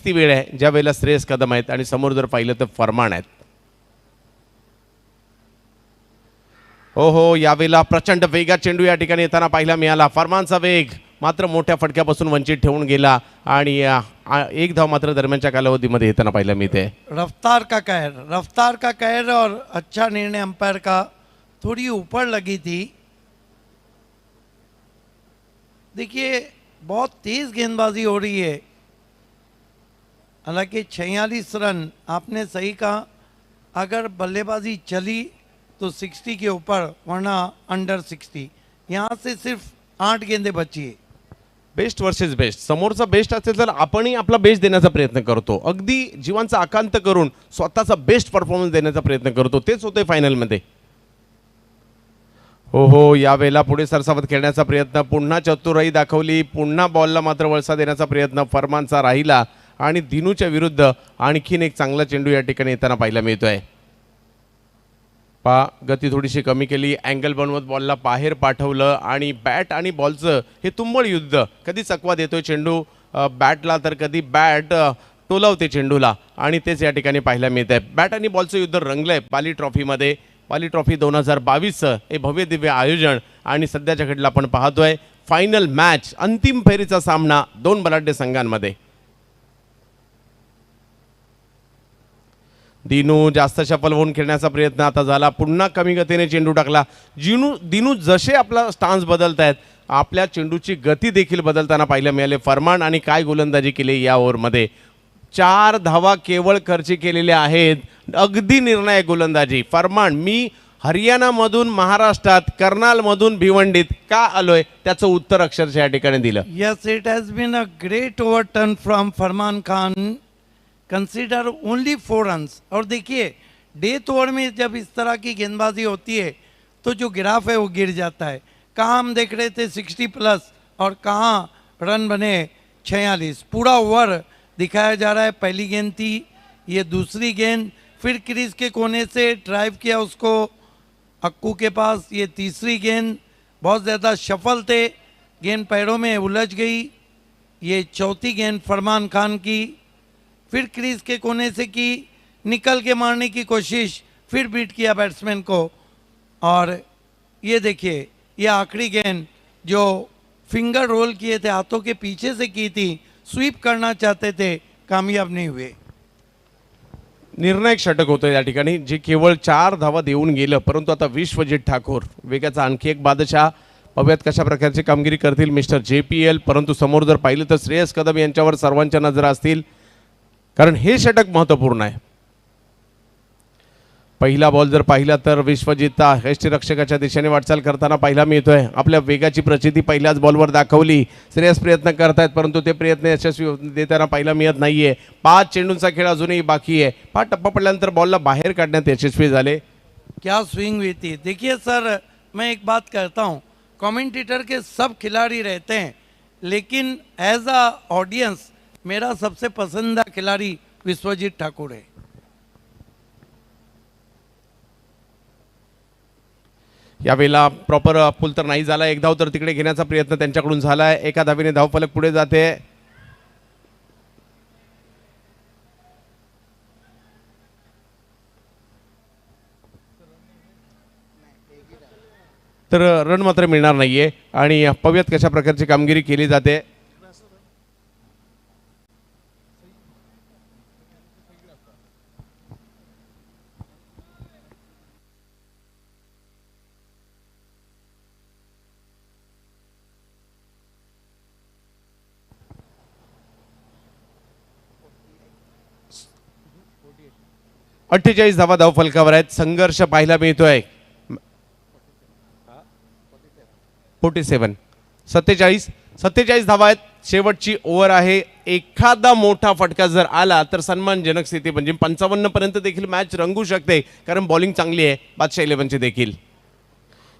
ती वेळ आहे ज्या वेळेला श्रेयस कदम आहेत आणि समोर जर पाहिलं तर फरमान आहेत. यावेळेला प्रचंड वेगात चेंडू या ठिकाणी येताना पाहायला मिळाला. फरमानचा वेग मात्र मोठ्या फटक्यापासून वंचित ठेवून गेला आणि एक धाव मात्र दरम्यानच्या कालावधीमध्ये येताना पाहायला मिळते. रफ्तार का कहर और अच्छा निर्णय अंपायर का. थोड़ी ऊपर लगी थी. देखिए बहुत तेज गेंदबाजी हो रही है. हालांकि 46 रन आपने सही कहा, अगर बल्लेबाजी चली तो 60 के ऊपर, वरना अंडर 60. यहाँ से सिर्फ 8 गेंदें बची है. Best versus best. समोरचा बेस्ट असेल तर आपणही आपला बेस्ट देण्याचा प्रयत्न करतो, अगदी जीवांचा आकांत करून स्वतःचा बेस्ट परफॉर्मन्स देण्याचा प्रयत्न करतो. तेच होते फायनलमध्ये. यावेळेला पुढे सरसावत खेळण्याचा प्रयत्न, पुन्हा चतुराई दाखवली, पुन्हा बॉलला मात्र वळसा देण्याचा प्रयत्न फरमानचा राहिला आणि दिनूच्या विरुद्ध आणखीन एक चांगला चेंडू या ठिकाणी येताना पाहायला मिळतोय. गती थोडीशी कमी केली, अँगल बनवत बॉलला बाहेर पाठवलं आणि बॅट आणि बॉलचं हे तुंबळ युद्ध. कधी चकवा देतोय चेंडू बॅटला तर कधी बॅट टोलावते चेंडूला आणि तेच या ठिकाणी पाहायला मिळत आहे. बॅट आणि बॉलचं युद्ध रंगलंय बाली ट्रॉफीमध्ये. बाली ट्रॉफी 2022 हे भव्य दिव्य आयोजन आणि सध्याच्या घडीला आपण पाहतोय फायनल मॅच, अंतिम फेरीचा सामना दोन बलाढ्य संघांमध्ये. दिनू जास्त सफल होऊन खेळण्याचा प्रयत्न आता झाला, पुन्हा कमी गतीने चेंडू टाकला. दिनू जसे आपला स्टान्स बदलतायत, आपल्या चेंडूची गती देखील बदलताना पाहायला मिळाले फरमान. आणि काय गोलंदाजी केली या ओव्हरमध्ये. 4 धावा केवळ खर्ची केलेल्या आहेत. अगदी निर्णायक गोलंदाजी फरमान. मी हरियाणामधून महाराष्ट्रात, कर्नालमधून भिवंडीत का आलोय त्याचं उत्तर अक्षरशः या ठिकाणी दिलं. Yes, it has been a great over turn from Farman Khan. Consider only 4 runs. और देखिए डेथ ओवर में जब इस तरह की गेंदबाजी होती है तो जो ग्राफ है वो गिर जाता है. कहाँ हम देख रहे थे 60 प्लस और कहाँ रन बने 46. पूरा ओवर दिखाया जा रहा है. पहली गेंद थी, ये दूसरी गेंद, फिर क्रीज के कोने से ड्राइव किया उसको अक्कू के पास, ये तीसरी गेंद. बहुत ज़्यादा शफल थे, गेंद पैरों में उलझ गई. ये चौथी गेंद फरमान खान की, फिर क्रीज के कोने से की, निकल के मारने की कोशिश, फिर बीट किया बैट्समैन को. और ये देखिए ये आखिरी गेंद जो फिंगर रोल किए थे, हाथों के पीछे से की थी, स्वीप करना चाहते थे, कामयाब नहीं हुए. निर्णायक षटक होतं या ठिकाणी, जे केवळ 4 धावा देऊन गेलं. परंतु आता विश्वजित ठाकूर वेगाचा आणखी एक बादशाह. बघूयात कशा प्रकारची कामगिरी करतील मिस्टर JPL. परंतु समोर जर पाहिलं तर श्रेयस कदम यांच्यावर सर्वांच्या नजरा असतील, कारण हे षटक महत्त्वपूर्ण आहे. पहिला बॉल जर पाहिला तर विश्वजितचा यष्टीरक्षकाच्या दिशेने वाटचाल करताना पाहायला मिळतोय. आपल्या वेगाची प्रचिती पहिल्याच बॉलवर दाखवली. श्रेयस प्रयत्न करतायत, परंतु ते प्रयत्न यशस्वी देताना पाहायला मिळत नाहीये. 5 चेंडूंचा खेळ अजूनही बाकी आहे. 5 टप्पा पडल्यानंतर बॉलला बाहेर काढण्यात यशस्वी झाले. क्या स्विंग हुई थी. देखिए सर, मैं एक बात कहता हूँ, कमेंटेटर के सब खिलाड़ी रहते हैं, लेकिन एज अ ऑडियंस मेरा सबसे पसंदीदा खिलाड़ी विश्वजीत ठाकुर है. यावेळेला प्रॉपर पूल तर नाही झाला, एक धाव तर तिकडे घेण्याचा प्रयत्न त्यांच्याकडून झाला आहे. एका धावेने धावफलक पुढे जाते. तर रन मात्र मिळणार नाहीये आणि पव्यात कशा प्रकारची कामगिरी केली जाते. अठ्ठेचाळीस धावा धावफलकावर आहेत. संघर्ष पाहायला मिळतोय. 47 सत्तेचाळीस धावा आहेत. शेवटची ओव्हर आहे. एखादा मोठा फटका जर आला तर सन्मानजनक स्थिती म्हणजे 55 पर्यंत देखील मॅच रंगू शकते, कारण बॉलिंग चांगली आहे बादशाह 11ची देखील.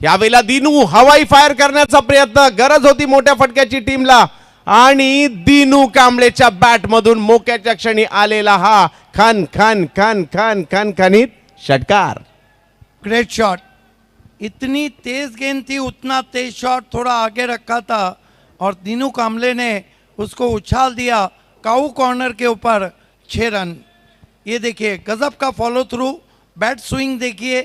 यावेळेला दिनू हवाई फायर करण्याचा प्रयत्न, गरज होती मोठ्या फटक्याची टीमला आणि दिनू कांबळेच्या बॅट मधून मोक्याच्या क्षणी आलेला हा खान खान खान खान खान खानीत षटकार. ग्रेट शॉट, इतनी तेज गेंद थी, उतना तेज शॉट थोड़ा आगे रखा था और दीनू कांबले ने उसको उछाल दिया काऊ कॉर्नर के ऊपर. 6 रन. ये देखिए गजब का फॉलो थ्रू, बैट स्विंग देखिए,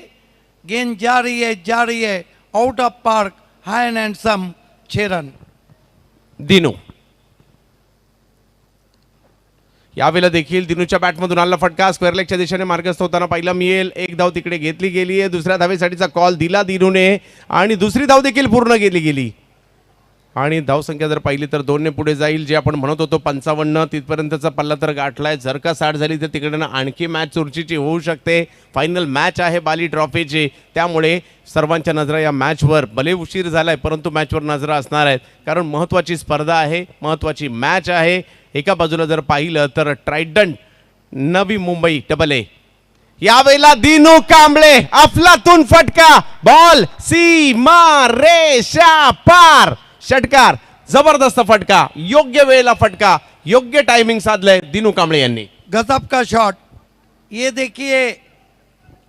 गेंद जा रही है out of park, high end handsome. 6 run. Dinu यावेळेला देखील दिनूच्या बॅटमधून आला फटका स्क्वेअर लेगच्या दिशेने मार्गस्थ होताना पाहिला मिळेल. एक धाव तिकडे घेतली गेली आहे. दुसऱ्या धावेसाठीचा कॉल दिला दिनूने आणि दुसरी धाव देखील पूर्ण केली गेली आणि धावसंख्या जर पाहिली तर 2 ने पुढे जाईल. जे आपण म्हणत होतो 55 तिथपर्यंतचा पल्ला तर गाठलाय. जर का 60 झाली तर तिकडनं आणखी मॅच चुरशीची होऊ शकते. फायनल मॅच आहे बाली ट्रॉफीची, त्यामुळे सर्वांच्या नजरा या मॅचवर, भले उशीर झालाय परंतु मॅचवर नजरा असणार आहेत, कारण महत्त्वाची स्पर्धा आहे, महत्त्वाची मॅच आहे. एका बाजूला जर पाहिलं तर Trident Navi Mumbai double A. यावेळेला दिनू कांबळे अफलातून फटका, बॉल सीमा रेषा पार, षटकार. जबरदस्त फटका, योग्य वेळेला फटका, योग्य टायमिंग साधलंय दिनू कांबळे यांनी. गजब का शॉट. ये देखिए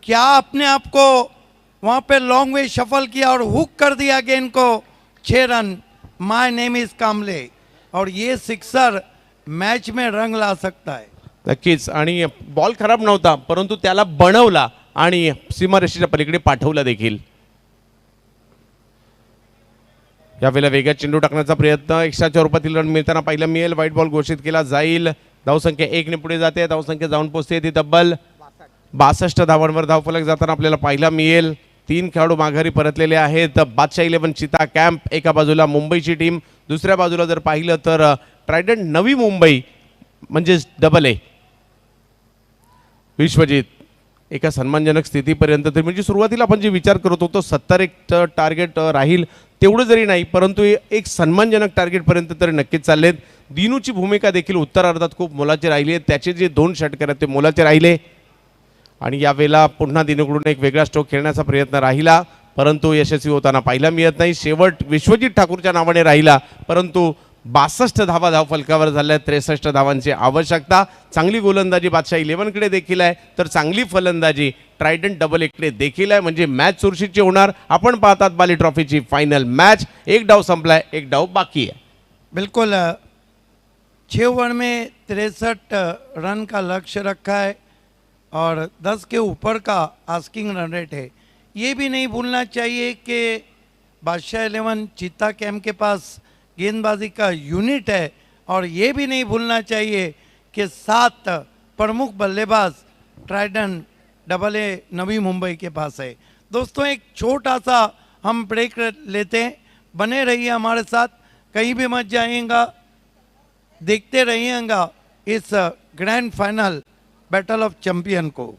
क्या अपने आप को वहाँ पे लॉन्ग वे शफल किया और हुक कर दिया गेंद को. 6 run. My name is Kamble. और ये सिक्सर मैच में रंग ला सकता है. नक्कीच. आणि बॉल खराब नव्हता परंतु त्याला बनवला आणि सीमारेषेच्या पलीकडे पाठवला देखील. यावेळेला वेगात चेंडू टाकण्याचा प्रयत्न, एक्स्ट्राच्या रूपातील रन मिळताना पाहिलं मिळेल. व्हाईट बॉल घोषित केला जाईल. धावसंख्या 1 ने पुढे जाते. धावसंख्या जाऊन पोहोचते ती तब्बल 62 धावांवर धावफलक जाताना आपल्याला पाहायला मिळेल. 3 खेळाडू माघारी परतलेले आहेत. बादशाह 11 चिता कॅम्प एका बाजूला, मुंबईची टीम दुसऱ्या बाजूला जर पाहिलं तर ट्रायडंट नवी मुंबई म्हणजेच डबल ए. विश्वजित एका सन्मानजनक स्थितीपर्यंत तरी, म्हणजे सुरुवातीला आपण जे विचार करत होतो 70 एक टार्गेट राहील तेवढं जरी नाही परंतु एक सन्मानजनक टार्गेटपर्यंत तरी नक्कीच चाललेत. दिनूची भूमिका देखील उत्तरार्धात खूप मोलाची राहिली आहे. त्याचे जे 2 षटकार आहेत ते मोलाचे राहिले आणि यावेळेला पुन्हा दिनूकडून एक वेगळा स्ट्रोक खेळण्याचा प्रयत्न राहिला परंतु यशस्वी होताना पाहायला मिळत नाही. शेवट विश्वजित ठाकूरच्या नावाने राहिला परंतु 62 धावा धावफलकावर झाल्या. 63 धावांची आवश्यकता. चांगली गोलंदाजी बादशाह 11कडे देखील आहे तर चांगली फलंदाजी ट्रायडंट डबल एककडे देखील आहे, म्हणजे मॅच चुरशीची होणार. आपण पाहतात बाली ट्रॉफीची फायनल मॅच. एक डाव संपलाय, एक डाव बाकी है. बिल्कुल 6 ओवर में 63 रन का लक्ष्य रखा है और 10 के ऊपर का आस्किंग रन रेट है. ये भी नहीं भूलना चाहिए कि बादशाह 11 चीता कैम्प के पास गेंदबाजी का यूनिट है और ये भी नहीं भूलना चाहिए कि 7 प्रमुख बल्लेबाज ट्राइडन double A Navi Mumbai K pass है. दोस्तों एक छोटा सा हम ब्रेक लेते हैं. बने रहिए हमारे साथ, कहीं भी मत जाइएगा, देखते रहिएगा इस grand final battle of champion को.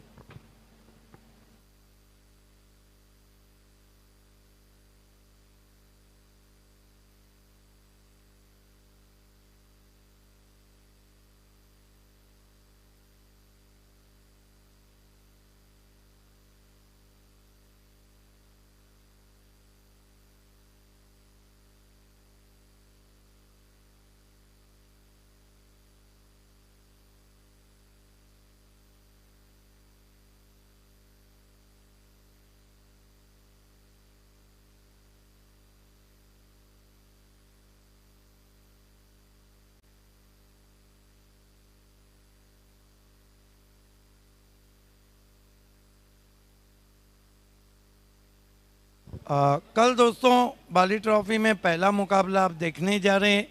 कल दोस्तों बाली ट्रॉफी में पहला मुकाबला आप देखने जा रहे हैं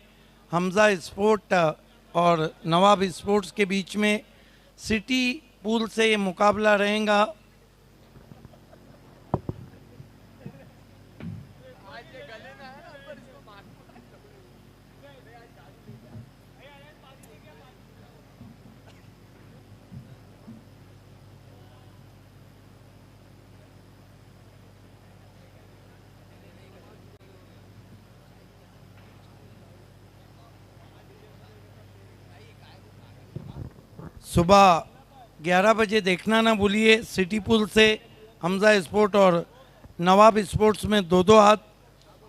हमजा स्पोर्ट और नवाब स्पोर्ट्स के बीच में। सिटी पूल से ये मुकाबला रहेगा। सुबह 11 बजे देखना ना भूलिए। सिटी पुल से हमजा स्पोर्ट और नवाब स्पोर्ट्स में 2-2 हाथ।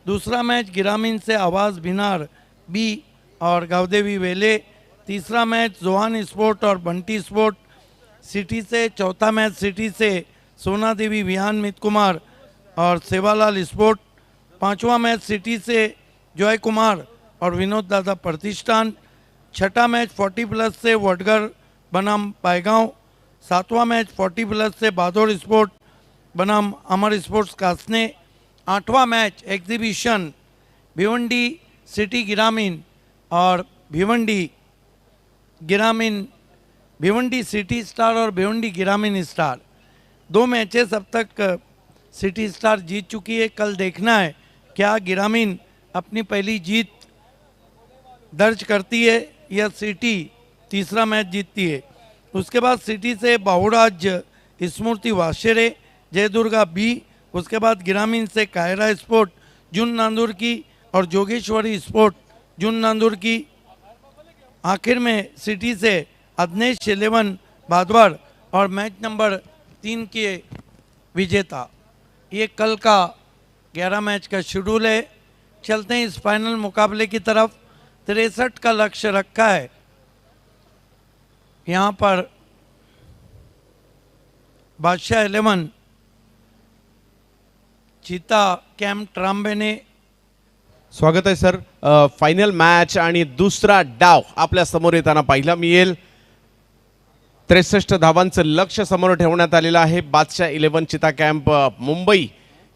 दूसरा मैच गिरामीन से आवाज़ भिनार बी और गावदेवी वेले। तीसरा मैच जोहान स्पोर्ट और बंटी स्पोर्ट सिटी से। चौथा मैच सिटी से सोना देवी विहान मित कुमार और सेवालाल स्पोर्ट। पांचवा मैच सिटी से जॉय कुमार और विनोद दादा प्रतिष्ठान। छठा मैच 40+ से वडगर बनाम पायगांव। सातवां मैच 40+ से बादौर स्पोर्ट बनाम अमर स्पोर्ट्स कासने। आठवां मैच एग्जीबिशन भिवंडी सिटी गिरामीन और भिवंडी सिटी स्टार और भिवंडी गिरामीन स्टार। 2 मैचेस अब तक सिटी स्टार जीत चुकी है। कल देखना है क्या गिरामीन अपनी पहली जीत दर्ज करती है या सिटी तीसरा मैच जीतती है। उसके बाद सिटी से बाहुराज स्मृति वाशेरे जयदुर्गा बी। उसके बाद गिरामीन से कायरा स्पोर्ट जुन नांदूर की और जोगेश्वरी स्पोर्ट जुन नांदूर की। आखिर में सिटी से अदनेश 11 भादवाड़ और मैच नंबर 3 के विजेता। ये कल का 11 मैच का शेड्यूल है। चलते हैं इस फाइनल मुकाबले की तरफ। 63 का लक्ष्य रखा है। यहाँ पर बादशाह 11 चीता कॅम्प ट्राम्बे ने स्वागत आहे सर। फायनल मॅच आणि दुसरा डाव आपल्या समोर येताना पाहायला मिळेल। 63 धावांचं लक्ष्य समोर ठेवण्यात आलेलं आहे। बादशाह 11 चिता कॅम्प मुंबई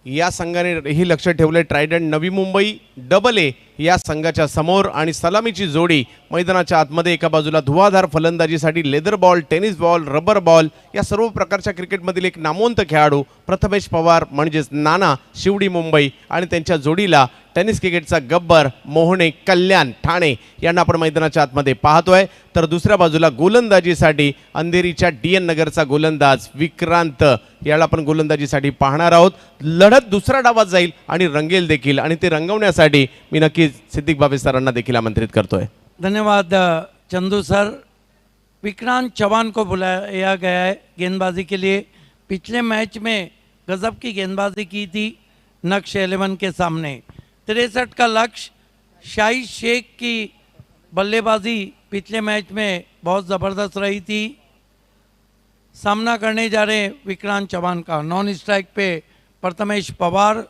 या संघाने हे लक्ष ठेवले। ट्रायडंट नवी मुंबई AA या संघाच्या समोर आणि सलामीची जोडी मैदानाच्या आतमध्ये। एका बाजूला धुवाधार फलंदाजीसाठी leather ball, tennis ball, rubber ball या सर्व प्रकारच्या क्रिकेटमधील एक नामवंत खेळाडू प्रथमेश पवार म्हणजेच नाना शिवडी मुंबई आणि त्यांच्या जोडीला टेनिस क्रिकेटचा गब्बर मोहने कल्याण ठाणे यांना आपण मैदानाच्या आतमध्ये पाहतोय। तर दुसऱ्या बाजूला गोलंदाजीसाठी अंधेरीच्या DN नगरचा गोलंदाज विक्रांत याला आपण गोलंदाजीसाठी पाहणार आहोत। लढत दुसरा डावात जाईल आणि रंगेल देखील आणि ते रंगवण्यासाठी मी नक्की सिद्दीक बाबे सरांना देखील आमंत्रित करतोय। धन्यवाद चंदू सर। विक्रांत चौहान को बुलाया गया है गेंदबाजी के लिए। पिछले मैच में गजब की गेंदबाजी की थी नक्श 11 के सामने। 63 का लक्ष्य। शाहिद शेख की बल्लेबाजी पिछले मैच में बहुत ज़बरदस्त रही थी। सामना करने जा रहे विक्रांत चौहान का। नॉन स्ट्राइक पे Prathamesh Pawar.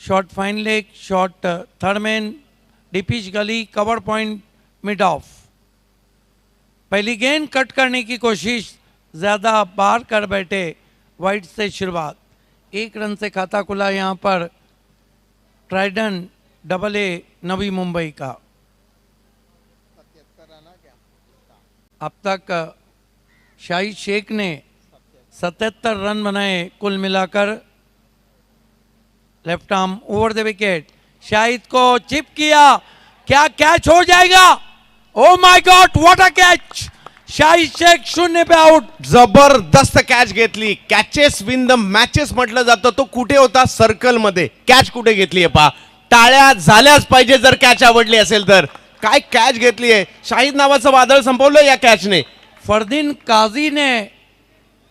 Shot fine leg, shot third man, डिपिच gully, cover point, mid off. पहली गेंद कट करने की कोशिश, ज़्यादा बाहर कर बैठे। वाइड से शुरुआत। 1 रन से खाता खुला यहाँ पर ट्राइडन AA नवी मुंबई का। अब तक शाहिद शेख ने 77 रन बनाए कुल मिलाकर। Left arm over the wicket. Shahid को चिप किया। क्या कैच हो जाएगा? Oh my god, what a catch! Shahid Shaikh 0 पे आउट। जबरदस्त कॅच घेतली। कॅचेस विन द मॅचेस म्हटलं जातं। तो कुठे होता? सर्कल मध्ये। कॅच कुठे घेतली आहे पहा। टाळ्या झाल्याच पाहिजे जर कॅच आवडली असेल तर। काय कॅच घेतली आहे। शाहिद नावाचं वादळ संपवलं या कॅचने। फरदीन काजी ने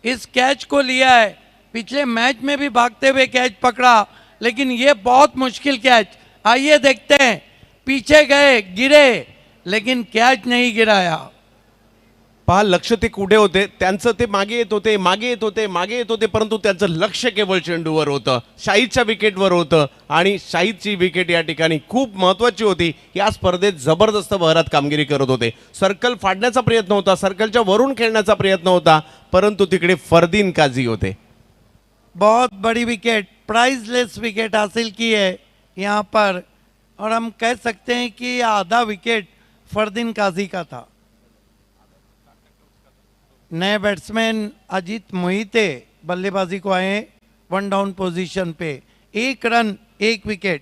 इस कैच को लिया है। पिछले मैच में भी भागते हुए कैच पकड़ा, लेकिन ये बहुत मुश्किल कैच। आइए देखते हैं। पीछे गए, गिरे, लेकिन कैच नहीं गिराया। पहा लक्ष ते कुठे होते। त्यांचं ते मागे येत होते, मागे येत होते, मागे येत होते, परंतु त्यांचं लक्ष केवळ चेंडूवर होतं, शाहिदच्या विकेटवर होतं। आणि शाहिदची विकेट या ठिकाणी खूप महत्त्वाची होती। या स्पर्धेत जबरदस्त बहरात कामगिरी करत होते। सर्कल फाडण्याचा प्रयत्न होता, सर्कलच्या वरून खेळण्याचा प्रयत्न होता, परंतु तिकडे फरदीन काझी होते। बहुत बड़ी विकेट, प्राइसलेस विकेट हासिल की है यहाँ पर, और हम कह सकते हैं कि ये आधा विकेट फरदीन काजी का था। नए बैट्समैन अजीत मोहिते बल्लेबाजी को आए 1 डाउन पोजीशन पे, 1 रन 1 विकेट।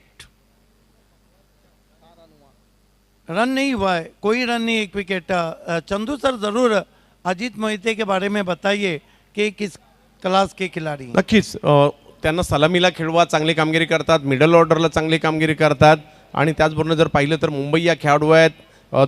रन नहीं हुआ है, कोई रन नहीं, 1 विकेट। चंदू सर जरूर अजीत मोहिते के बारे में बताइए कि किस क्लास के खिलाड़ी हैं। नक्कीच त्यांना सलामीला खेळवा, चांगली कामगिरी करतात, मिडल ऑर्डरला चांगली कामगिरी करतात आणि त्याचबरोबर जर पाहिलं तर मुंबई या खेळाडू आहेत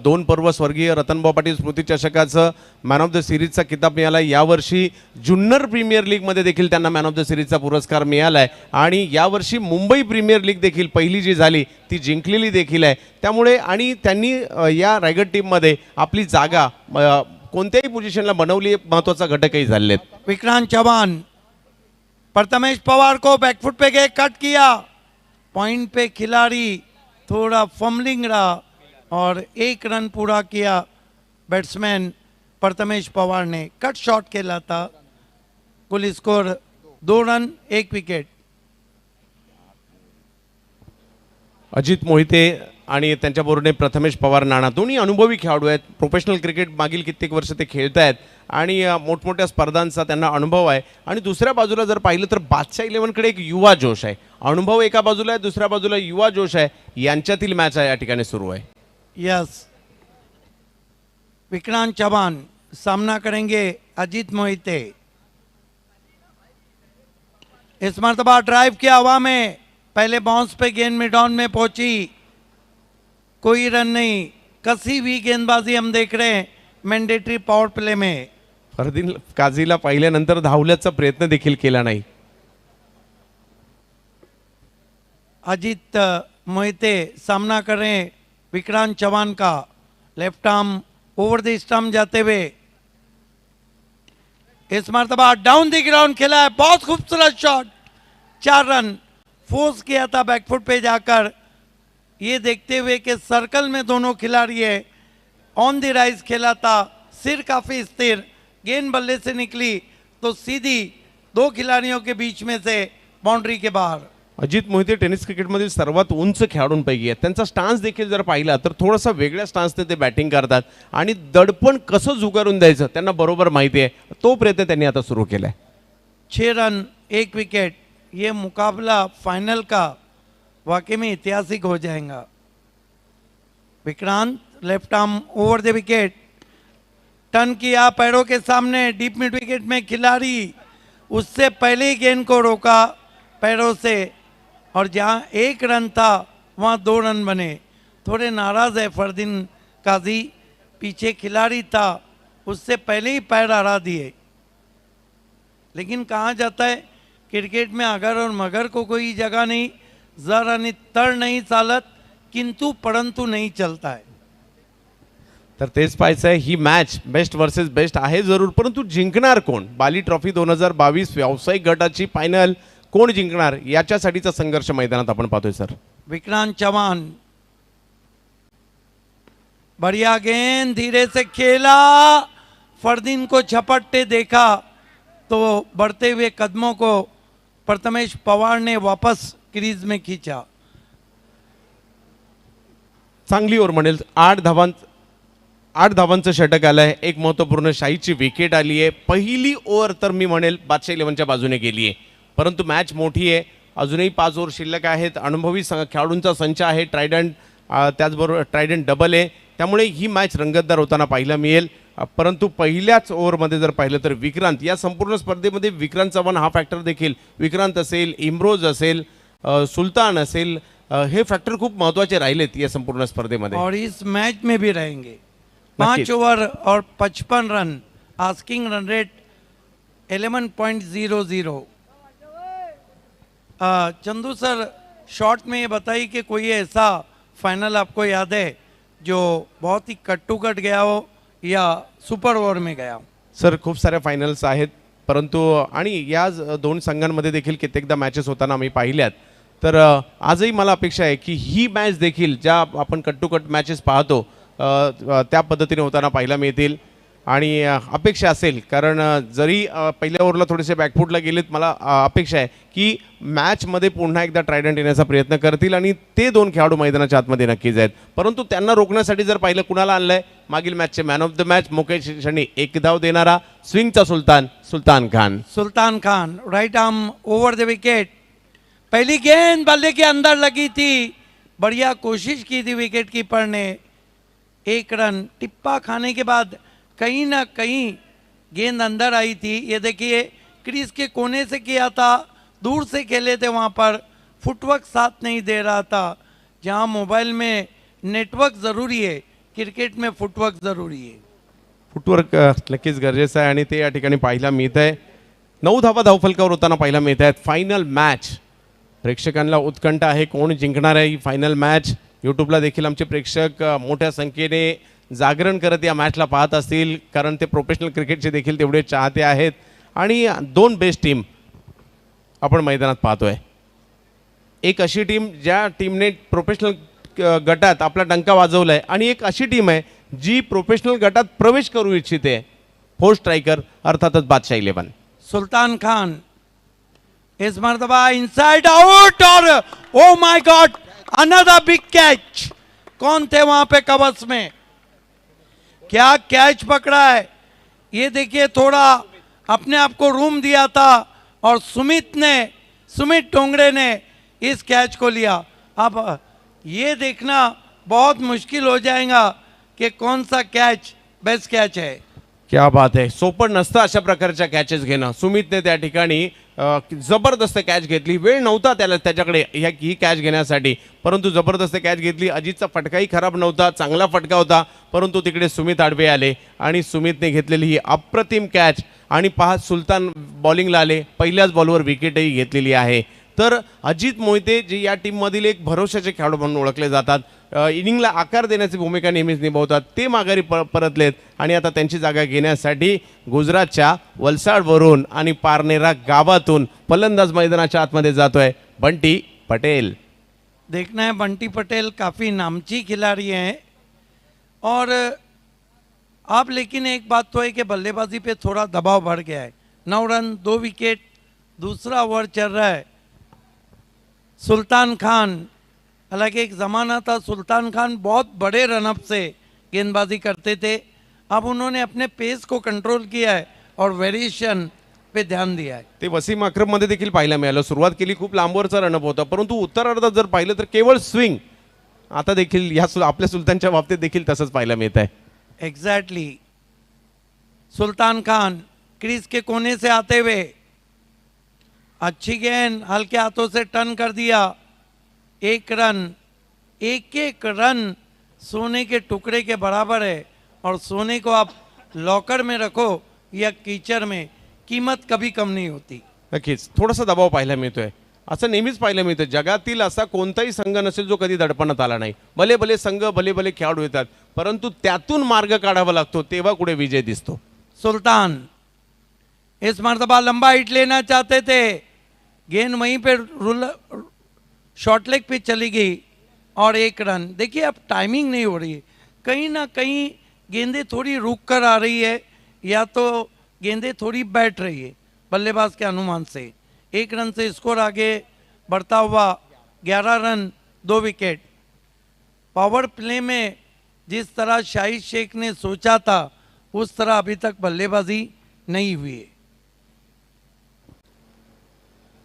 2 पर्व स्वर्गीय रतनभाऊ पाटील स्मृती चषकाचं मॅन ऑफ द सिरीजचा किताब मिळाला, यावर्षी जुन्नर प्रीमियर लीगमध्ये देखील त्यांना मॅन ऑफ द सिरीजचा पुरस्कार मिळाला आहे आणि यावर्षी मुंबई प्रीमियर लीग देखील पहिली जी झाली ती जिंकलेली देखील आहे। त्यामुळे आणि त्यांनी या रायगड टीममध्ये आपली जागा कोणत्याही पोझिशनला बनवली, महत्त्वाचा घटकही झालेले आहेत। विक्रांत चौहान प्रथमेश पवार को बैकफुट पे गए, कट किया, पॉइंट पे खिलाड़ी थोड़ा फम्बलिंग रहा और 1 रन पूरा किया बैट्समैन प्रथमेश पवार ने, कट शॉट खेला था। कुल score 2 run 1 wicket. Ajit Mohite आणि त्यांच्याबरोबर प्रथमेश पवार नाणा दोन्ही अनुभवी खेळाडू आहेत, प्रोफेशनल क्रिकेट मागील कित्येक वर्ष ते खेळत आहेत आणि मोठमोठ्या स्पर्धांचा त्यांना अनुभव आहे। आणि दुसऱ्या बाजूला जर पाहिलं तर बादशाह 11 कडे एक युवा जोश आहे, अनुभव एका बाजूला आहे, दुसऱ्या बाजूला युवा जोश आहे, यांच्यातील मॅच आहे या ठिकाणी सुरू आहे। यस, विक्रांत चौहान सामना करेंगे अजीत मोहिते। इस मरतबा ड्राइव किया हवा में, पहले बाउंस पे गेंद मिड ऑन में पहुंची, कोई रन नहीं, कसी हुई गेंदबाजी हम देख रहे हैं मैंडेटरी पावर प्ले में। फरदीन काझीला पाहिल्यानंतर धावल्याचा प्रयत्न देखील केला नाही। अजीत मोहिते सामना कर रहे हैं विक्रांत चौहान का, left arm over the stump जाते हुए, इस मरतबा डाउन द ग्राउंड खेला है, बहुत खूबसूरत शॉट, 4 रन फोर्स किया था बैकफुट पे जाकर। ये देखते हुए कि सर्कल में दोनों खिलाड़ी है, ऑन द राइज खेला था, सिर काफी स्थिर, गेंद बल्ले से निकली तो सीधी 2 खिलाड़ियों के बीच में से बाउंड्री के बाहर। अजित मोहिते टेनिस क्रिकेटमधील सर्वात उंच खेळाडूंपैकी आहेत, त्यांचा स्टान्स देखील जर पाहिला तर थोडासा वेगळ्या स्टान्सने ते बॅटिंग करतात आणि दडपण कसं झुगारून द्यायचं त्यांना बरोबर माहिती आहे, तो प्रयत्न त्यांनी आता सुरू केलाय। 6 रन 1 विकेट, ये मुकाबला फाइनल का वाकई में ऐतिहासिक हो जाएगा। Vikrant left arm over the wicket, turn किया पैरों के सामने, डीप मिड विकेट में खिलाड़ी उससे पहले ही गेंद को रोका पैरों से, और जहां 1 रन था वहां 2 रन बने। थोड़े नाराज है फरदीन काजी, पीछे खिलाड़ी था उससे पहले ही पैर हरा दिए। लेकिन कहा जाता है क्रिकेट में अगर और मगर को कोई जगह नहीं, जर आणि तळ नहीं चालत, किंतु परंतु नहीं चलता है। तर तेच पाहायचं आहे, ही मॅच बेस्ट वर्सेस बेस्ट आहे जरूर, परंतु जिंकणार कोण? बाली ट्रॉफी 2022 व्यावसायिक गटाची फायनल कोण जिंकणार याच्यासाठीचा संघर्ष मैदानात आपण पाहतोय सर। विक्रांत चौहान बढ़िया गेंद, धीरे से खेला, फरदीन को झपटते देखा तो बढ़ते हुए कदमों को प्रथमेश पवार ने वापस क्रीज में खींचा। चांगली ओव्हर म्हणेल, 8 धावांचं षटक आलंय, एक महत्त्वपूर्ण शाहीची विकेट आली आहे। पहिली ओव्हर तर मी म्हणेल बादशाह 11च्या बाजूने गेली आहे, परंतु मॅच मोठी आहे, अजूनही 5 ओव्हर शिल्लक आहेत, अनुभवी खेळाडूंचा संच आहे, ट्रायडंट त्याचबरोबर ट्रायडंट डबल आहे, त्यामुळे ही मॅच रंगतदार होताना पाहायला मिळेल। परंतु पहिल्याच ओव्हरमध्ये जर पाहिलं तर विक्रांत या संपूर्ण स्पर्धेमध्ये विक्रांत चव्हाण हा फॅक्टर देखील, विक्रांत असेल, इम्रोज असेल, सुलतान असेल, हे फॅक्टर खूप महत्त्वाचे राहिलेत या संपूर्ण स्पर्धेमध्ये और इस मैच में भी रहेंगे। 5 ओवर और 55 run, asking run rate 11.00। Chandu sir short में ये बताइए कि कोई ऐसा फाइनल आपको याद है जो बहुत ही कट टू कट गया हो या सुपर ओव्हर में गया हो? सर खूप साऱ्या फायनल्स आहेत, परंतु आणि या 2 संघांमध्ये देखील कित्येकदा मॅचेस होताना आम्ही पाहिल्यात, तर आजही मला अपेक्षा आहे की ही मॅच देखील ज्या आपण कट टू कट मॅचेस पाहतो त्या पद्धतीने होताना पाहायला मिळतील। आणि अपेक्षा असेल कारण जरी पहिल्या ओव्हरला थोडेसे बॅकफूटला गेलेत, मला अपेक्षा आहे की मॅचमध्ये पुन्हा एकदा ट्रायडंट येण्याचा प्रयत्न करतील आणि ते दोन खेळाडू मैदानाच्या आतमध्ये नक्कीच आहेत. परंतु त्यांना रोखण्यासाठी जर पाहिलं कुणाला आणलंय, मागील मॅचचे man of the match Mukesh Shani, एक धाव देणारा स्विंगचा सुलतान Sultan Khan. Sultan Khan right arm over the wicket. पहली गेंद बल्ले के अंदर लगी थी, बढ़िया कोशिश की थी विकेट कीपर ने. एक रन. टिप्पा खाने के बाद कहीं ना कहीं गेंद अंदर आई थी. ये देखिए क्रीज के कोने से किया था, दूर से खेले थे, वहाँ पर फुटवर्क साथ नहीं दे रहा था. जहाँ मोबाइल में नेटवर्क ज़रूरी है, क्रिकेट में फुटवर्क ज़रूरी है. फुटवर्क नक्कीच गरजेचं आहे आणि ते या ठिकाणी पाहायला मिळत आहे. 9 धावा धावफलकावर होताना पाहायला मिळत आहेत. फायनल मॅच, प्रेक्षकांना उत्कंठ आहे कोण जिंकणार आहे ही फायनल मॅच. यूट्यूबला देखील आमचे प्रेक्षक मोठ्या संख्येने जागरण करत या मॅचला पाहत असतील कारण ते प्रोफेशनल क्रिकेटचे देखील तेवढे चाहते आहेत. आणि दोन बेस्ट टीम आपण मैदानात पाहतोय. एक अशी टीम ज्या टीमने प्रोफेशनल गटात आपला डंका वाजवला आहे आणि एक अशी टीम आहे जी प्रोफेशनल गटात प्रवेश करू इच्छिते. 4 स्ट्रायकर अर्थातच बादशाह 11. सुल्तान खान इस मर्तबा इनसाइड आउट और oh my god another big catch. कौन थे वहां पे कवर्स में, क्या कैच पकड़ा है. ये देखिए थोड़ा अपने आप को रूम दिया था और सुमित डोंगरे ने इस कैच को लिया. अब ये देखना बहुत मुश्किल हो जाएगा कि कौन सा कैच बेस्ट कैच है. क्या बात आहे. सोपं नसतं अशा प्रकारच्या कॅचेस घेणं. सुमितने त्या ठिकाणी जबरदस्त कॅच घेतली. वेळ नव्हता त्याच्याकडे ही कॅच घेण्यासाठी, परंतु जबरदस्त कॅच घेतली. अजितचा फटकाही खराब नव्हता, चांगला फटका होता, परंतु तिकडे सुमित आडवे आले आणि सुमितने घेतलेली ही अप्रतिम कॅच. आणि पहा सुलतान बॉलिंगला आले, पहिल्याच बॉलवर विकेटही घेतलेली आहे. तर अजित मोहिते जे या टीममधील एक भरोशाचे खेळाडू म्हणून ओळखले जातात, इनिंगला आकार देण्याची भूमिका नेहमीच निभावतात, ते माघारी परतलेत आणि आता त्यांची जागा घेण्यासाठी गुजरातच्या वलसाडवरून आणि पारनेरा गावातून फलंदाज मैदानाच्या आतमध्ये जातोय बंटी पटेल. देखना है बंटी पटेल काफ़ी नामची खिलाड़ी हैं और अब लेकिन एक बात तो है कि बल्लेबाजी पे थोड़ा दबाव बढ़ गया है. 9 रन 2 विकेट, दूसरा ओवर चल रहा है. सुल्तान खान, हालांकि एक ज़माना था सुल्तान खान बहुत बड़े रनअप से गेंदबाजी करते थे. अब उन्होंने अपने पेस को कंट्रोल किया है और वेरिएशन पे ध्यान दिया है. ते वसीम अक्रममध्ये देखील पाहायला मिळालं. सुरुवात केली खूप लांबवरचा रनअप होता, परंतु उत्तरार्धात जर पाहिलं तर केवळ स्विंग. आता देखील या आपल्या सुलतानच्या बाबतीत देखील तसंच पाहायला मिळत आहे. एग्जैक्टली. सुल्तान खान क्रीज के कोने से आते हुए अच्छी गेंद हल्के हाथों से टर्न कर दिया. 1 रन. एक रन सोने के टुकड़े के बराबर है और सोने को आप लॉकर में रखो या कीचड़ में, कीमत कभी कम नहीं होती. नक्कीच थोडासा दबाव पाहायला मिळतोय. असं नेहमीच पाहायला मिळतं. जगातील असा कोणताही संघ नसेल जो कधी दडपणात आला नाही. भले भले संघ, भले भले खेळाडू येतात, परंतु त्यातून मार्ग काढावा लागतो, तेव्हा कुठे विजय दिसतो. सुल्तान इस मर्तबा लंबा हिट लेना चाहते थे, गेंद वहीं पे शॉर्ट लेग पे चली गई और 1 रन. देखिए अब टाइमिंग नहीं हो रही है, कहीं ना कहीं गेंदें थोड़ी रुक कर आ रही है या तो गेंदें थोड़ी बैठ रही है बल्लेबाज के अनुमान से. 1 रन से स्कोर आगे बढ़ता हुआ 11 रन 2 विकेट. पावर प्ले में जिस तरह शाहिद शेख ने सोचा था उस तरह अभी तक बल्लेबाजी नहीं हुई है.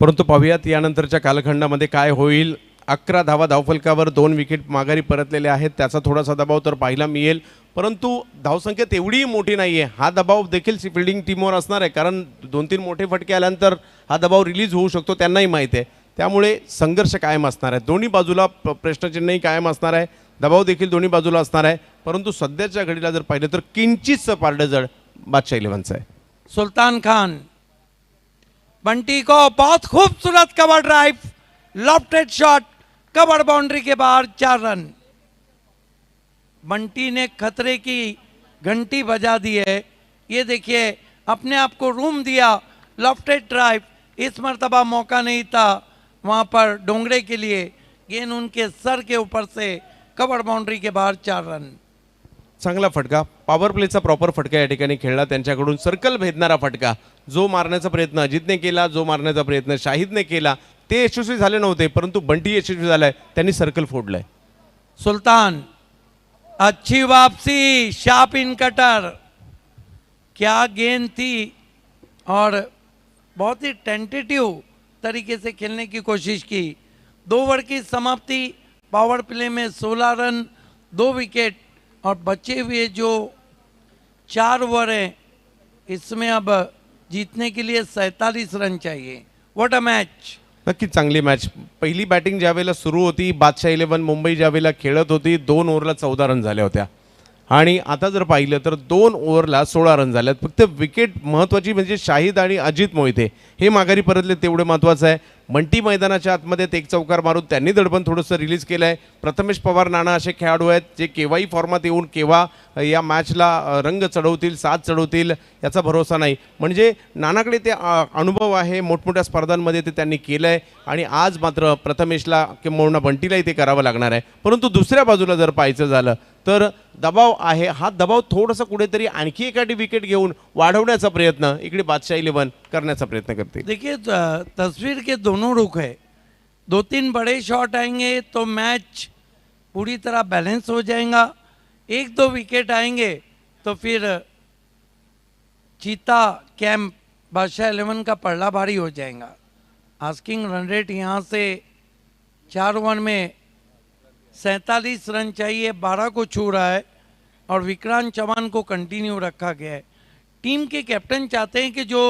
परंतु पाहूयात यानंतरच्या कालखंडामध्ये काय होईल. 11 धावा धावफलकावर 2 विकेट माघारी परतलेले आहेत. त्याचा थोडासा दबाव तर पाहायला मिळेल, परंतु धावसंख्या तेवढी मोठी नाही आहे. हा दबाव देखील फिल्डिंग टीमवर असणार आहे कारण 2-3 मोठे फटके आल्यानंतर हा दबाव रिलीज होऊ शकतो, त्यांनाही माहीत आहे. त्यामुळे संघर्ष कायम असणार आहे. दोन्ही बाजूला प्रश्नचिन्हही कायम असणार आहे, दबाव देखील दोन्ही बाजूला असणार आहे. परंतु सध्याच्या घडीला जर पाहिलं तर किंचितचं पारडं जड बादशाह 11चं आहे. सुल्तान खान बंटी को बहुत खूबसूरत cover drive, lofted shot, cover boundary के बाहर 4 रन. बंटी ने खतरे की घंटी बजा दी है. ये देखिए अपने आप को रूम दिया, लॉफ्टेड ड्राइव. इस मर्तबा मौका नहीं था वहाँ पर डोंगरे के लिए, गेंद उनके सर के ऊपर से कवर बाउंड्री के बाहर 4 रन. चांगला फटका, पॉवर प्लेचा प्रॉपर फटका या ठिकाणी खेळला त्यांच्याकडून. सर्कल भेदणारा फटका जो मारण्याचा प्रयत्न अजितने केला, जो मारण्याचा प्रयत्न शाहिदने केला, ते यशस्वी झाले नव्हते, परंतु बंटी यशस्वी झालाय, त्यांनी सर्कल फोडलंय. सुल्तान, अच्छी वापसी, शार्प इन कटर, क्या गेंद थी और बहुत ही टेंटेटिव तरीके से खेलने की कोशिश की. 2 ओवर की समाप्ति, पावर प्ले में 16 रन, 2 विकेट और बचे हुए जो 4 ओवर हैं इसमें अब जीतने के लिए 47 रन चाहिए. What a match. नक्कीच चांगली मॅच. पहिली बॅटिंग ज्यावेळेला सुरू होती, बादशाह 11 मुंबई ज्यावेळेला खेळत होती, 2 ओव्हरला 14 रन झाल्या होत्या आणि आता जर पाहिलं तर 2 ओव्हरला 16 रन झाल्यात. फक्त विकेट महत्त्वाची म्हणजे शाहिद आणि अजित मोहिते हे माघारी परतले, तेवढं महत्त्वाचं आहे. बंटी मैदानाच्या आतमध्ये एक चौकार मारून त्यांनी दडपण थोडंसं रिलीज केलं आहे. प्रथमेश पवार, नाना असे खेळाडू आहेत जे केव्हाही फॉर्मात येऊन केव्हा या मॅचला रंग चढवतील, साथ चढवतील याचा भरोसा नाही. म्हणजे नानाकडे ते अनुभव आहे, मोठमोठ्या स्पर्धांमध्ये ते त्यांनी केलं आहे आणि आज मात्र प्रथमेशला किंवा बंटीलाही ते करावं लागणार आहे. परंतु दुसऱ्या बाजूला जर पाहायचं झालं तर दबाव आहे. हा दबाव थोडासा कुठेतरी आणखी एखादी विकेट घेऊन वाढवण्याचा प्रयत्न इकडे बादशाह 11 करण्याचा प्रयत्न करते. देखिए तस्वीर के दोनों रुख है. 2-3 बड़े शॉट आएंगे तो मैच पूरी तरह बैलेंस हो जाएगा. 1-2 विकेट आएंगे तो फिर चीता कैंप बादशाह 11 का पलड़ा भारी हो जाएगा. आस्किंग रन रेट यहाँ से 4 ओवर में 47 रन चाहिए, 12 को छू रहा है और विक्रांत चौहान को कंटिन्यू रखा गया है. टीम के कैप्टन चाहते हैं कि जो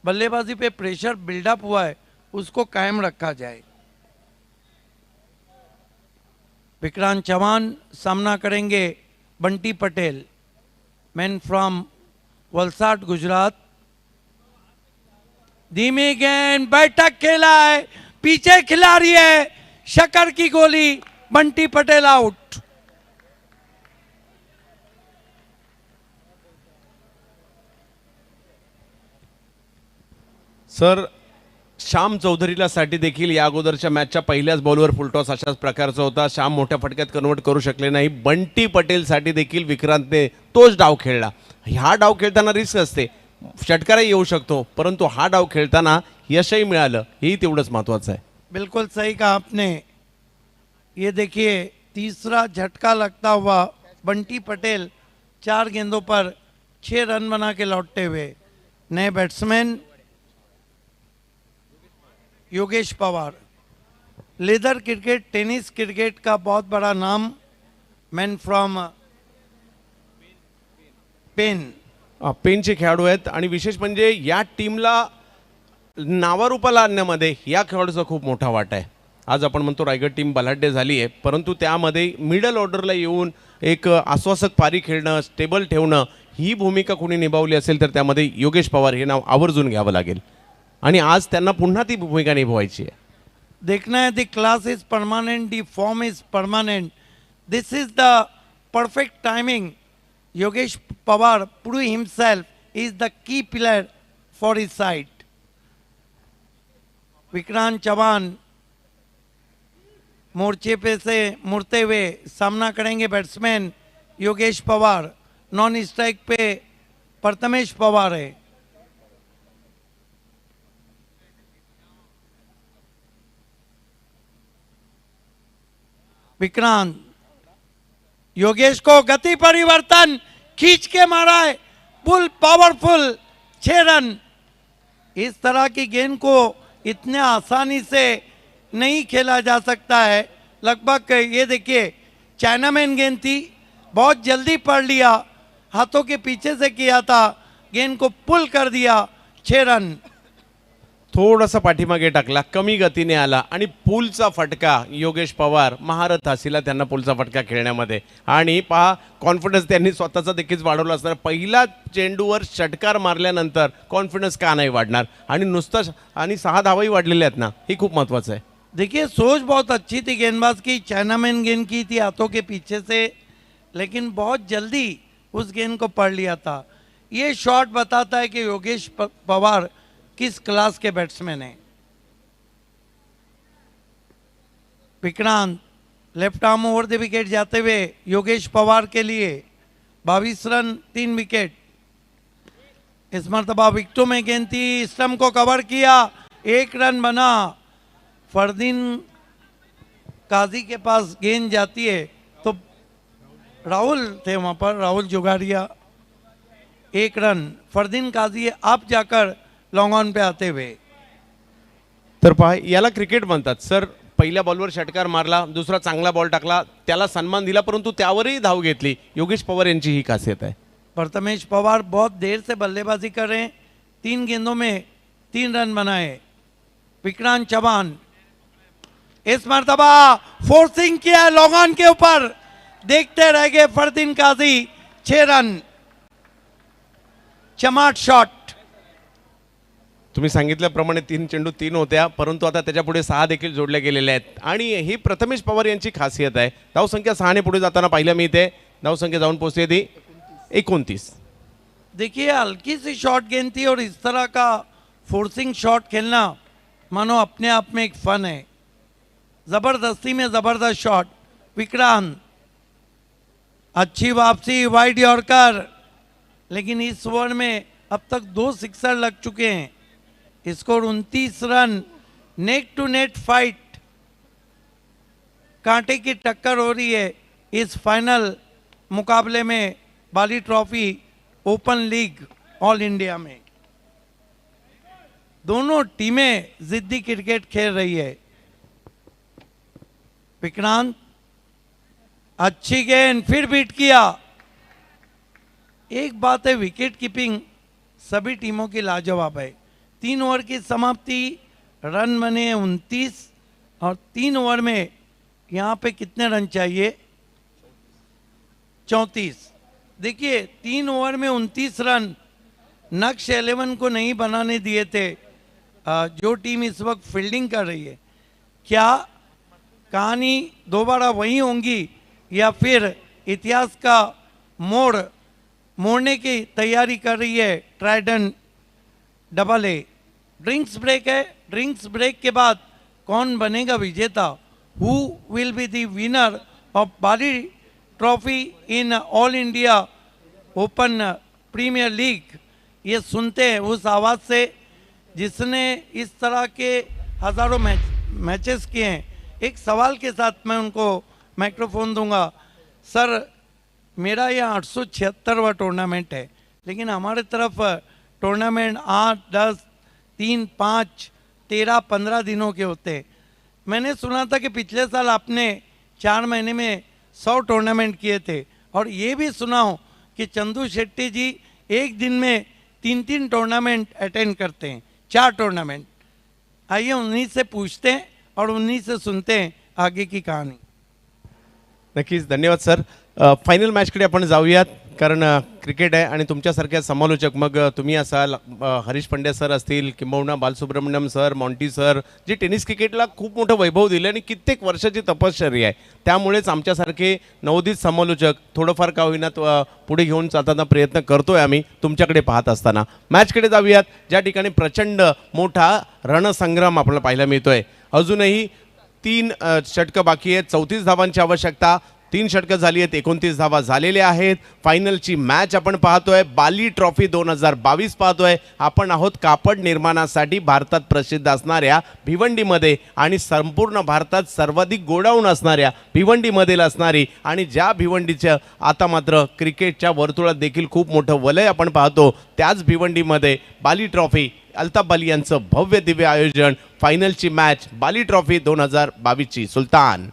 बल्लेबाजी पे प्रेशर बिल्डअप हुआ है उसको कायम रखा जाए. विक्रांत चौहान सामना करेंगे बंटी पटेल, मैन फ्रॉम वलसाड गुजरात. धीमी गेंद, बैठक खेला है, पीछे खिलाड़ी है, शकर की गोली, बंटी पटेल आउट. सर, श्याम चौधरीला साठी देखील या अगोदरच्या मॅचच्या पहिल्याच बॉलवर फुलटॉस अशाच प्रकारचा होता. श्याम मोठ्या फटक्यात कन्वर्ट करू शकले नाही. बंटी पटेलसाठी देखील विक्रांतने तोच डाव खेळला. हा डाव खेळताना रिस्क असते, षटकारही येऊ शकतो, परंतु हा डाव खेळताना यशही मिळालं, हेही तेवढंच महत्त्वाचं आहे. बिल्कुल सही कहा आपने. ये देखिए तीसरा झटका लगता हुआ बंटी पटेल 4 गेंदों पर 6 रन बना के लौटते हुए. नए batsman Yogesh Pawar, leather cricket, tennis cricket का बहुत बड़ा नाम, मैन फ्रॉम पेन. पेनचे खेळाडू आहेत आणि विशेष म्हणजे या टीमला नावारूपाला आणण्यामध्ये या खेळाडूचा खूप मोठा वाटा आहे. आज आपण म्हणतो रायगड टीम बलाढ्य झाली आहे, परंतु त्यामध्ये मिडल ऑर्डरला येऊन एक आश्वासक पारी खेळणं, स्टेबल ठेवणं, ही भूमिका कोणी निभावली असेल तर त्यामध्ये योगेश पवार हे नाव आवर्जून घ्यावं लागेल आणि आज त्यांना पुन्हा ती भूमिका निभवायची आहे. देखना है the class is permanent, the form is permanent. This is the perfect timing. Yogesh Pawar prove himself is the key player for his side. Vikrant Chauhan मोर्चे पे से मुड़ते हुए सामना करेंगे batsman Yogesh Pawar. Non strike पे प्रथमेश पवार है. विक्रांत, योगेश को गति परिवर्तन, खींच के मारा है, फुल पावरफुल, 6 रन. इस तरह की गेंद को इतने आसानी से नहीं खेला जा सकता है. लगभग ये देखिए चाइनामैन गेंद थी, बहुत जल्दी पढ़ लिया, हाथों के पीछे से किया था, गेंद को पुल कर दिया, 6 रन. थोडासा पाठीमागे टाकला, कमी गतीने आला आणि पूलचा फटका. योगेश पवार महारथ हासीला त्यांना पूलचा फटका खेळण्यामध्ये आणि पहा कॉन्फिडन्स त्यांनी स्वतःचा देखील वाढवला असणार. पहिला चेंडूवर षटकार मारल्यानंतर कॉन्फिडन्स का नाही वाढणार आणि नुसतं आणि 6 धावाही वाढलेल्या आहेत ना, हे खूप महत्त्वाचं आहे. देखिए सोच बहुत अच्छी थी गेंदबाज की, चाइनामैन गेंद की थी हाथों के पीछे से, लेकिन बहुत जल्दी उस गेंद को पढ़ लिया था. ये शॉट बताता है कि योगेश पवार किस क्लास के बैट्समैन हैं. Vikrant left arm over the wicket जाते हुए योगेश पवार के लिए 22 रन 3 विकेट। इस मरतबा विकेटों में गेंद थी, स्टंप को कवर किया, 1 रन बना। फरदीन काजी के पास गेंद जाती है तो राहुल थे वहां पर, राहुल जुगाड़िया, 1 रन। फरदीन काजी आप जाकर लॉन्ग ऑन पे आते हुए। तर पहा याला क्रिकेट म्हणतात सर. पहिल्या बॉलवर षटकार मारला, दुसरा चांगला बॉल टाकला, त्याला सन्मान दिला, परंतु त्यावरही धाव घेतली. योगेश पवार यांची ही खासियत आहे. प्रथमेश पवार बहुत देर से बल्लेबाजी कर रहे हैं, 3 गेंदों में 3 रन बनाए। विक्रांत चौहान इस मरतबा फोर्सिंग किया लॉन्ग ऑन के ऊपर, देखते रह गए फरदीन काजी, 6 रन, चमाट शॉट। तुम्ही सांगितल्याप्रमाणे 3 चेंडू 3 होत्या, परंतु आता त्याच्या पुढे 6 देखील जोडले गेलेले आहेत आणि ही प्रथमेश पवार यांची खासियत आहे. धावसंख्या 6 ने पुढे जाताना पाहायला मिळते. धावसंख्या जाऊन पोहोचते ती 29. देखिए हल्की सी शॉट गेंद थी और इस तरह का फोर्सिंग शॉट खेलना मानो अपने आप में एक फन है। जबरदस्ती में जबरदस्त शॉट। विक्रांत अच्छी वापसी, वाइड यॉर्कर, लेकिन इस ओवर में अब तक 2 सिक्सर लग चुके हैं। Score 29 run. Net to net fight, कांटे की टक्कर हो रही है इस फाइनल मुकाबले में Bali trophy open league all India में। दोनों टीमें जिद्दी क्रिकेट खेल रही है। विक्रांत अच्छी गेंद, फिर बीट किया। एक बात है, विकेट कीपिंग सभी टीमों की लाजवाब है। 3 ओवर की समाप्ति, रन बने 29 और 3 ओवर में यहाँ पे कितने रन चाहिए? 34। देखिए 3 ओवर में 29 रन नक्श 11 को नहीं बनाने दिए थे जो टीम इस वक्त फील्डिंग कर रही है। क्या कहानी दोबारा वही होंगी या फिर इतिहास का मोड़ने की तैयारी कर रही है trident double A? Drinks break है। ड्रिंक्स ब्रेक के बाद कौन बनेगा विजेता? Who will be the winner of Bali trophy in all India open premier league? ये सुनते हैं उस आवाज़ से जिसने इस तरह के हज़ारों मैचेस किए हैं। एक सवाल के साथ मैं उनको माइक्रोफोन दूंगा। सर, मेरा यह 876वां टूर्नामेंट है, लेकिन हमारे तरफ टूर्नामेंट 8, 10, 3, 5, 13, 15 दिनों के होते हैं। मैंने सुना था कि पिछले साल आपने 4 महीने में 100 टूर्नामेंट किए थे, और ये भी सुना हो कि चंदू शेट्टी जी एक दिन में 3-3 टूर्नामेंट अटेंड करते हैं, 4 टूर्नामेंट। आइए उन्हीं से पूछते हैं और उन्हीं से सुनते हैं आगे की कहानी। नक्कीच धन्यवाद सर. फायनल मॅचकडे आपण जाऊयात, कारण क्रिकेट आहे आणि तुमच्यासारख्या समालोचक, मग तुम्ही असाल, हरीश पंड्या सर असतील, किंबहुना बालसुब्रमण्यम सर, मॉन्टी सर, जे टेनिस क्रिकेटला खूप मोठं वैभव दिलं आणि कित्येक वर्षाची तपश्चर्या आहे, त्यामुळेच आमच्यासारखे नवोदित समालोचक थोडंफार का होईना पुढे घेऊन जाताना प्रयत्न करतोय आम्ही तुमच्याकडे पाहत असताना. मॅचकडे जाऊयात, ज्या ठिकाणी प्रचंड मोठा रणसंग्राम आपल्याला पाहायला मिळतोय. अजूनही 3 षटकं बाकी आहेत. 34 धावांची आवश्यकता. 3 षटकं झाली आहेत, 29 धावा झालेल्या आहेत. फायनलची मॅच आपण पाहतोय. बाली ट्रॉफी 2022 पाहतोय. आपण आहोत कापड निर्माणासाठी भारतात प्रसिद्ध असणाऱ्या भिवंडीमध्ये, आणि संपूर्ण भारतात सर्वाधिक गोडाऊन असणाऱ्या भिवंडीमधील असणारी, आणि ज्या भिवंडीचं आता मात्र क्रिकेटच्या वर्तुळात देखील खूप मोठं वलय आपण पाहतो, त्याच भिवंडीमध्ये बाली ट्रॉफी, अल्ताफ बाली यांचं भव्य दिव्य आयोजन. फायनलची मॅच बाली ट्रॉफी 2022ची. सुलतान,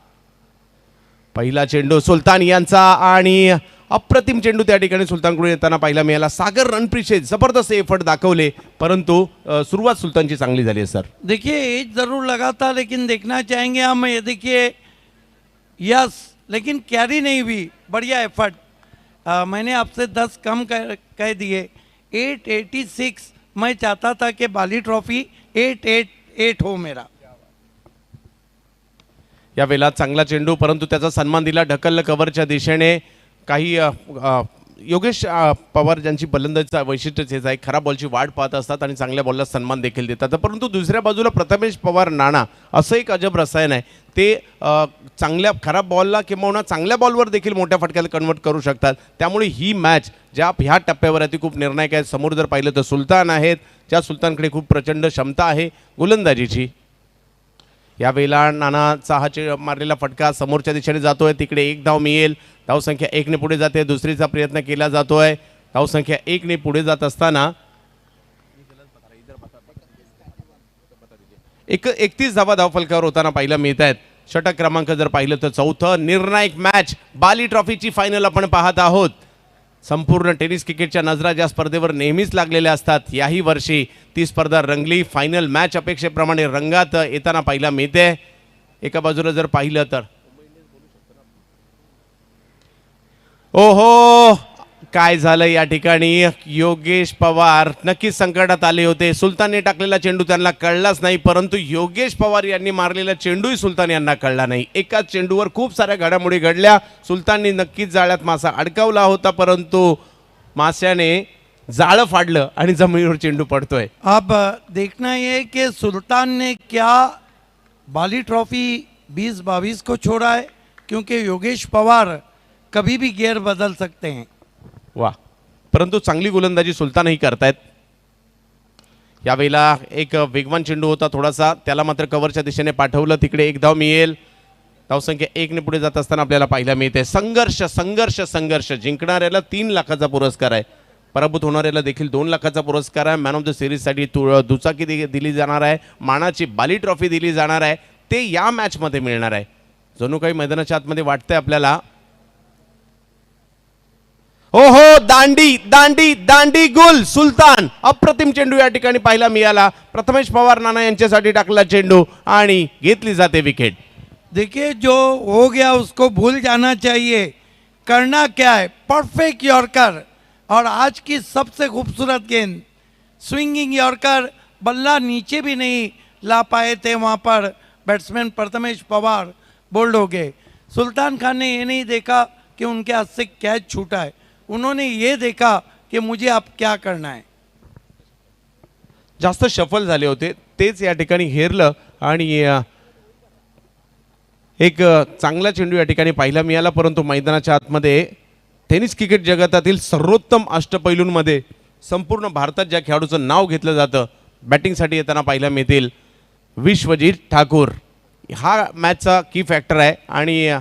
पहिला चेंडू सुलतान यांचा, आणि अप्रतिम चेंडू त्या ठिकाणी सुलतानकडून येताना पाहायला मिळाला. सागर रणप्रीतचे जबरदस्त एफर्ट दाखवले, परंतु सुरुवात सुलतानची चांगली झाली है सर. देखिए एज जरूर लगा था, लेकिन देखना चाहेंगे हम, ये देखिए यस, लेकिन कैरी नहीं हुई। बढ़िया एफर्ट। मैंने आपसे 10 कम कह दिए। 886 मैं चाहता था कि बाली ट्रॉफी 888 हो मेरा। या वेळेला चांगला चेंडू, परंतु त्याचा सन्मान दिला, ढकललं कव्हरच्या दिशेने. काही योगेश पवार ज्यांची बलंदाजीचं वैशिष्ट्यच हेच आहे, खराब बॉलची वाट पाहत असतात आणि चांगल्या बॉलला सन्मान देखील देतात. परंतु दुसऱ्या बाजूला प्रथमेश पवार नाणा असं एक अजब रसायन आहे, ते चांगल्या खराब बॉलला किंवा चांगल्या बॉलवर देखील मोठ्या फटक्याला कन्वर्ट करू शकतात. त्यामुळे ही मॅच ज्या ह्या टप्प्यावर आहे ती खूप निर्णायक आहे. समोर जर पाहिलं तर सुलतान आहेत, ज्या सुलतानकडे खूप प्रचंड क्षमता आहे गोलंदाजीची. यावेळेला नानाचा हा मारलेला फटका समोरच्या दिशेने जातोय, तिकडे एक धाव मिळेल. धावसंख्या 1 ने पुढे जाते, दुसरीचा प्रयत्न केला जातोय. धावसंख्या 1 ने पुढे जात असताना 31 धावा धावफलकावर होताना पाहायला मिळत आहेत. षटक क्रमांक जर पाहिलं तर चौथं. निर्णायक मॅच बाली ट्रॉफीची फायनल आपण पाहत आहोत. संपूर्ण टेनिस क्रिकेटच्या नजरा ज्या स्पर्धेवर नेहमीच लागलेल्या असतात, याही वर्षी ती स्पर्धा रंगली. फायनल मॅच अपेक्षेप्रमाणे रंगात येताना पाहायला मिळते. एका बाजूला जर पाहिलं तर ओहो, काय झालं या ठिकाणी. योगेश पवार नक्कीच संकटात आले होते. सुलतानने टाकलेला चेंडू त्यांना कळलाच नाही, परंतु योगेश पवार यांनी मारलेला चेंडूही सुलतान यांना कळला नाही. एकाच चेंडूवर खूप साऱ्या घडामोडी घडल्या. सुलतानने नक्कीच जाळ्यात मासा अडकवला होता, परंतु मास्याने जाळं फाडलं आणि जमिनीवर चेंडू पडतोय. अब देखना ये कि सुल्तान ने क्या बाली ट्रॉफी 2022 को छोड़ा है, क्योंकि योगेश पवार कभी भी गियर बदल सकते हैं. वा, परंतु चांगली गोलंदाजी सुलतानही करतायत. यावेळेला एक वेगवान चेंडू होता थोडासा, त्याला मात्र कव्हरच्या दिशेने पाठवलं, तिकडे एक धाव मिळेल. धावसंख्या 1 ने पुढे जात असताना आपल्याला पाहायला मिळते संघर्ष संघर्ष संघर्ष. जिंकणाऱ्याला 3 लाखाचा पुरस्कार आहे, पराभूत होणाऱ्याला देखील 2 लाखाचा पुरस्कार आहे. मॅन ऑफ द सिरीजसाठी दुचाकी दिली जाणार आहे, मानाची बाली ट्रॉफी दिली जाणार आहे. ते या मॅचमध्ये मिळणार आहे. जणू काही मैदानाच्या आतमध्ये वाटतंय आपल्याला. ओहो, दांडी दांडी दांडी गुल. सुलतान अप्रतिम चेंडू या ठिकाणी पाहायला मिळाला. प्रथमेश पवार नाना यांच्यासाठी टाकला चेंडू आणि घेतली जाते विकेट. देखिए, जो हो गया उसको भूल जाना चाहिए. करना क्या है, परफेक्ट यॉर्कर. और आज की सबसे खूबसूरत गेंद स्विंगिंग यॉर्कर. बल्ला नीचे भी नहीं ला पाए थे, वहाँ पर बैट्समैन प्रथमेश पवार बोल्ड हो गए. सुल्तान खान ने ये नहीं देखा कि उनके हाथ से कैच छूटा है, उन्होंने ये देखा कि मुझे अब क्या करना है. जास्त शफल झाले होते, तेच या ठिकाणी हेरलं आणि एक चांगला चेंडू या ठिकाणी पाहायला मिळाला. परंतु मैदानाच्या आतमध्ये टेनिस क्रिकेट जगतातील सर्वोत्तम अष्टपैलूंमध्ये संपूर्ण भारतात ज्या खेळाडूचं नाव घेतलं जातं, बॅटिंगसाठी येताना पाहायला मिळतील विश्वजीत ठाकूर. हा मॅचचा की फॅक्टर आहे. आणि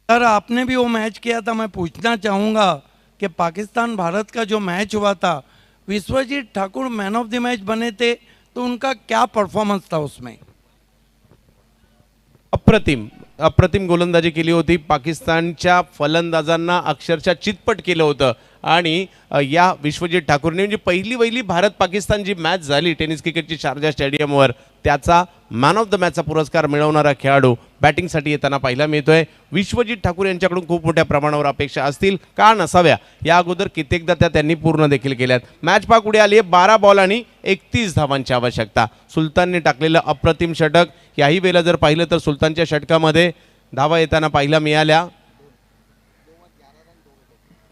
सर, आपने भी वो मैच किया था. मैं पूछना चाहूँगा कि पाकिस्तान भारत का जो मैच हुआ था, Vishwajeet Thakur man of the match बने थे, तो उनका क्या परफॉर्मेंस था उसमें. अप्रतिम अप्रतिम गोलंदाजी केली होती. पाकिस्तानच्या फलंदाजांना अक्षरशः चितपट केलं होतं. आणि या विश्वजीत ठाकूरने म्हणजे पहिली भारत पाकिस्तान जी मॅच झाली टेनिस क्रिकेटची शारजा स्टेडियमवर, त्याचा मॅन ऑफ द मॅचचा पुरस्कार मिळवणारा खेळाडू बॅटिंगसाठी येताना पाहायला मिळतोय. विश्वजीत ठाकूर यांच्याकडून खूप मोठ्या प्रमाणावर अपेक्षा असतील, का नसाव्या. या अगोदर कित्येकदा त्या त्यांनी पूर्ण देखील केल्यात. मॅच पाक उडी आली आहे 12 बॉल आणि 31 धावांची आवश्यकता. सुलतानने टाकलेलं अप्रतिम षटक. याही वेळेला जर पाहिलं तर सुलतानच्या षटकामध्ये धावा येताना पाहायला मिळाल्या.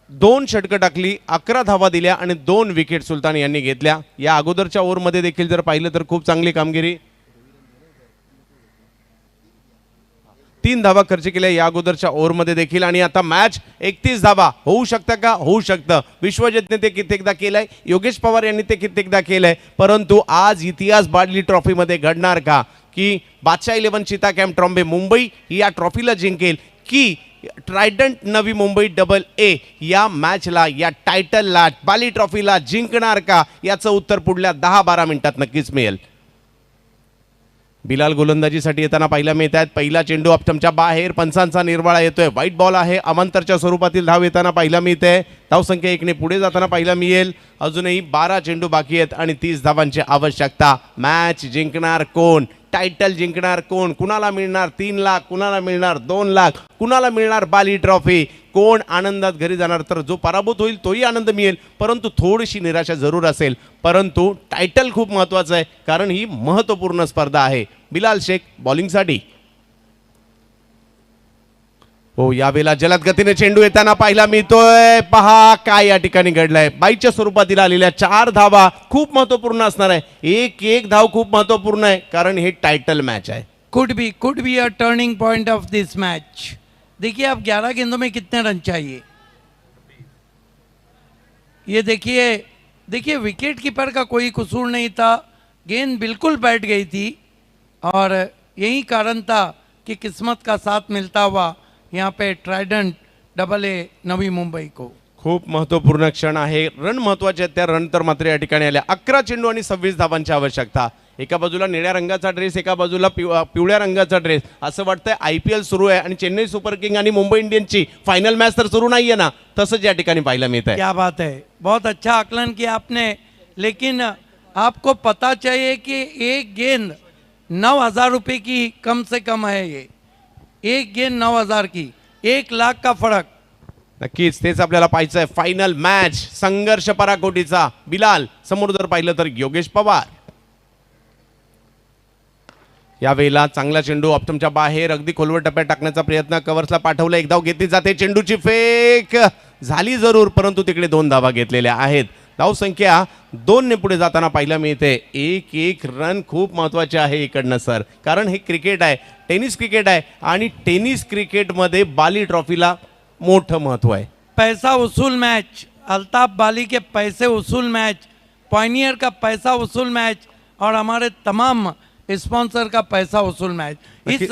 2 षटकं टाकली, 11 धावा दिल्या आणि 2 विकेट सुलतान यांनी घेतल्या. या अगोदरच्या ओव्हरमध्ये देखील जर पाहिलं तर खूप चांगली कामगिरी. 3 धावा खर्च केल्या या अगोदरच्या ओव्हरमध्ये देखील. आणि आता मॅच 31 धावा होऊ शकतं का? होऊ शकतं. विश्वजीतने ते कित्येकदा केलंय, योगेश पवार यांनी ते कित्येकदा केलंय. परंतु आज इतिहास बादली ट्रॉफीमध्ये घडणार का, की बादशाह 11 चिता कॅम्प ट्रॉम्बे मुंबई या ट्रॉफीला जिंकेल, की ट्रायडंट नवी मुंबई AA या मॅचला, या टायटलला, बाली ट्रॉफीला जिंकणार का, याचं उत्तर पुढल्या 10-12 मिनिटात नक्कीच मिळेल. बिलाल गोलंदाजीसाठी येताना पाहायला मिळत आहेत. पहिला चेंडू अपटमच्या बाहेर, पंचांचा निर्वाळा येतोय. व्हाईट बॉल आहे. अमांतरच्या स्वरूपातील धाव येताना पाहायला मिळते. धावसंख्या 1 ने पुढे जाताना पाहायला मिळेल. अजूनही 12 चेंडू बाकी आहेत आणि 30 धावांची आवश्यकता. मॅच जिंकणार कोण, टायटल जिंकणार कोण, कुणाला मिळणार 3 लाख, कुणाला मिळणार 2 लाख, कुणाला मिळणार बाली ट्रॉफी, कोण आनंदात घरी जाणार. तर जो पराभूत होईल तोही आनंद मिळेल, परंतु थोडीशी निराशा जरूर असेल. परंतु टायटल खूप महत्त्वाचं आहे, कारण ही महत्त्वपूर्ण स्पर्धा आहे. बिलाल शेख बॉलिंगसाठी. हो, यावेळेला जलद गतीने चेंडू येताना पाहायला मिळतोय. पहा काय या ठिकाणी घडलंय. बाईच्या स्वरूपातील आलेल्या 4 धावा खूप महत्वपूर्ण असणार आहे. एक धाव खूप महत्वपूर्ण आहे कारण हे टायटल मॅच आहे. Could be a turning point of this match. देखिए अब 11 गेंदों में कितने रन चाहिए. ये देखिए विकेट कीपर का कोई कसूर नहीं था. गेंद बिल्कुल बैठ गई थी और यही कारण था कि किस्मत का साथ मिलता हुआ यहाँ पे ट्राइडेंट डबल ए नवी मुंबई को. खूप महत्वपूर्ण क्षण आहे. रन महत्वाचे आहेत. त्या रन तर मात्र या ठिकाणी आल्या. 11 चेंडू आणि 26 धावांची आवश्यकता. एका बाजूला निळ्या रंगाचा ड्रेस, एका बाजूला पिवळ्या रंगाचा ड्रेस. असं वाटतंय IPL सुरू आहे आणि चेन्नई सुपर किंग आणि मुंबई इंडियन्सची फायनल मॅच तर सुरू नाहीये ना. तसंच या ठिकाणी पाहायला मिळत आहे. क्या बात है, बहुत अच्छा आकलन किया आपने. लेकिन आपको पता चाहिए कि एक गेंद 9,000 रुपये की कम से कम है. ये एक गेंद 9,000 की, 1 लाख का फरक. नक्कीच तेच आपल्याला पाहायचं आहे. फायनल मॅच संघर्ष पराकोटीचा. बिलाल समोर जर पाहिलं तर योगेश पवार. यावेळेला चांगला चेंडू ऑप्टमच्या बाहेर अगदी खोलवर टप्प्यात टाकण्याचा प्रयत्न. कव्हर्सला पाठवलं. एक धाव घेतली जाते. चेंडूची फेक झाली जरूर परंतु तिकडे 2 धावा घेतलेल्या आहेत. धाव संख्या 2 ने पुढे जाताना पाहायला मिळते. एक रन खूप महत्वाचे आहे इकडनं सर, कारण हे क्रिकेट आहे, टेनिस क्रिकेट आहे आणि टेनिस क्रिकेटमध्ये बाली ट्रॉफीला मोठं महत्व आहे. पैसा वसूल मैच, अल्ताफ बाली के पैसे वसूल मैच, पॉइनियर का पैसा वसूल मैच और हमारे तमाम स्पॉन्सर का पैसा वसूल मैच. इस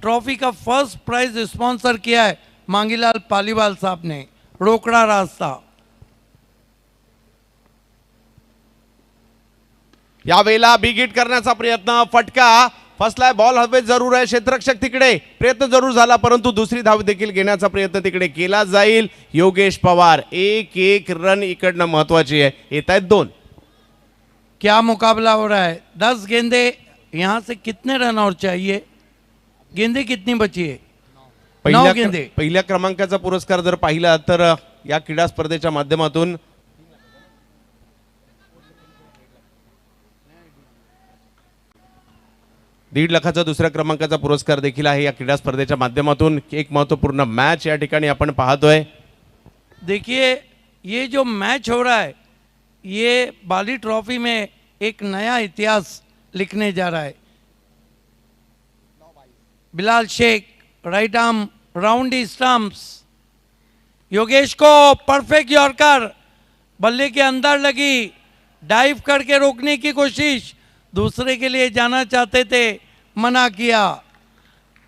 ट्रॉफी का फर्स्ट प्राइज स्पॉन्सर किया है मांगीलाल पालीवाल साहब ने. रोकड़ा रास्ता. यावेळेला बिग हिट करण्याचा प्रयत्न. फटका फसलाय. बॉल हवेत जरूर आहे. क्षेत्ररक्षक तिकडे. प्रयत्न जरूर झाला परंतु दुसरी धाव देखील घेण्याचा प्रयत्न तिकडे केला जाईल. योगेश पवार. एक रन इकडनं महत्वाची आहे. येत आहेत 2. क्या मुकाबला हो रहा है. 10 गेंदे. यहाँ से कितने रन और चाहिए. गेंदे कितनी बची है. 9 गेंदे. पहिल्या क्रमांकाचा पुरस्कार जर पाहिला तर या क्रीडा स्पर्धेच्या माध्यमातून दीड लाखाचा दुसऱ्या क्रमांकाचा पुरस्कार देखील आहे. या क्रीडा स्पर्धेच्या माध्यमातून एक महत्वपूर्ण मॅच या ठिकाणी आपण पाहतोय. देखिए ये जो मैच हो रहा है ये बाली ट्रॉफी में एक नया इतिहास लिखने जा रहा है. Bilal Shaikh right arm round stumps. Yogesh को परफेक्ट यॉर्कर. बल्ले के अंदर लगी. डाइव करके रोकने की कोशिश. दूसरे के लिए जाना चाहते थे, मना किया.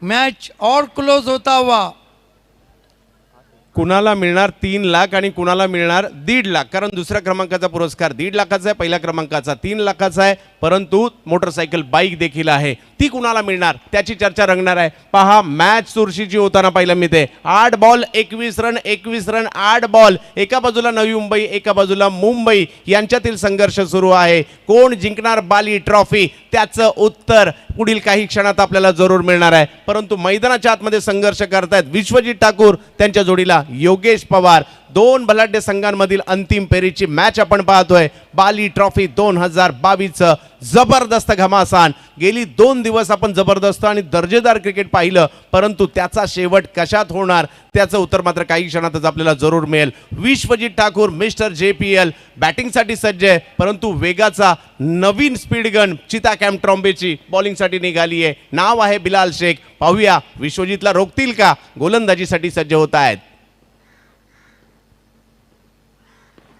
मैच और क्लोज होता हुआ. कुणाला मिळणार 3 लाख आणि कुणाला मिळणार 1.5 लाख, कारण दुसऱ्या क्रमांकाचा पुरस्कार 1.5 लाखाचा आहे, पहिल्या क्रमांकाचा 3 लाखाचा आहे, परंतु मोटरसायकल बाईक देखील आहे. ती कुणाला मिळणार त्याची चर्चा रंगणार आहे. पहा मॅच चुरशीची होताना पाहायला मिळते. 8 बॉल 21 रन 21 रन 8 बॉल. एका बाजूला नवी मुंबई, एका बाजूला मुंबई यांच्यातील संघर्ष सुरू आहे. कोण जिंकणार बाली ट्रॉफी त्याचं उत्तर पुढील काही क्षणात आपल्याला जरूर मिळणार आहे. परंतु मैदानाच्या आतमध्ये संघर्ष करतायत विश्वजित ठाकूर, त्यांच्या जोडीला योगेश पवार. 2 बलाढ्य संघांमधील अंतिम फेरीची मॅच आपण पाहतोय. बाली ट्रॉफी 2022 जबरदस्त घमासान. गेली 2 दिवस आपण जबरदस्त आणि दर्जेदार क्रिकेट पाहिलं, परंतु त्याचा शेवट कशात होणार त्याचं उत्तर मात्र काही क्षणातच आपल्याला जरूर मिळेल. विश्वजित ठाकूर मिस्टर JPL बॅटिंगसाठी सज्ज आहे, परंतु वेगाचा नवीन स्पीड गन चिता कॅम्प ट्रॉम्बेची बॉलिंगसाठी निघाली आहे. नाव आहे बिलाल शेख. पाहूया विश्वजितला रोखतील का. गोलंदाजीसाठी सज्ज होत आहेत.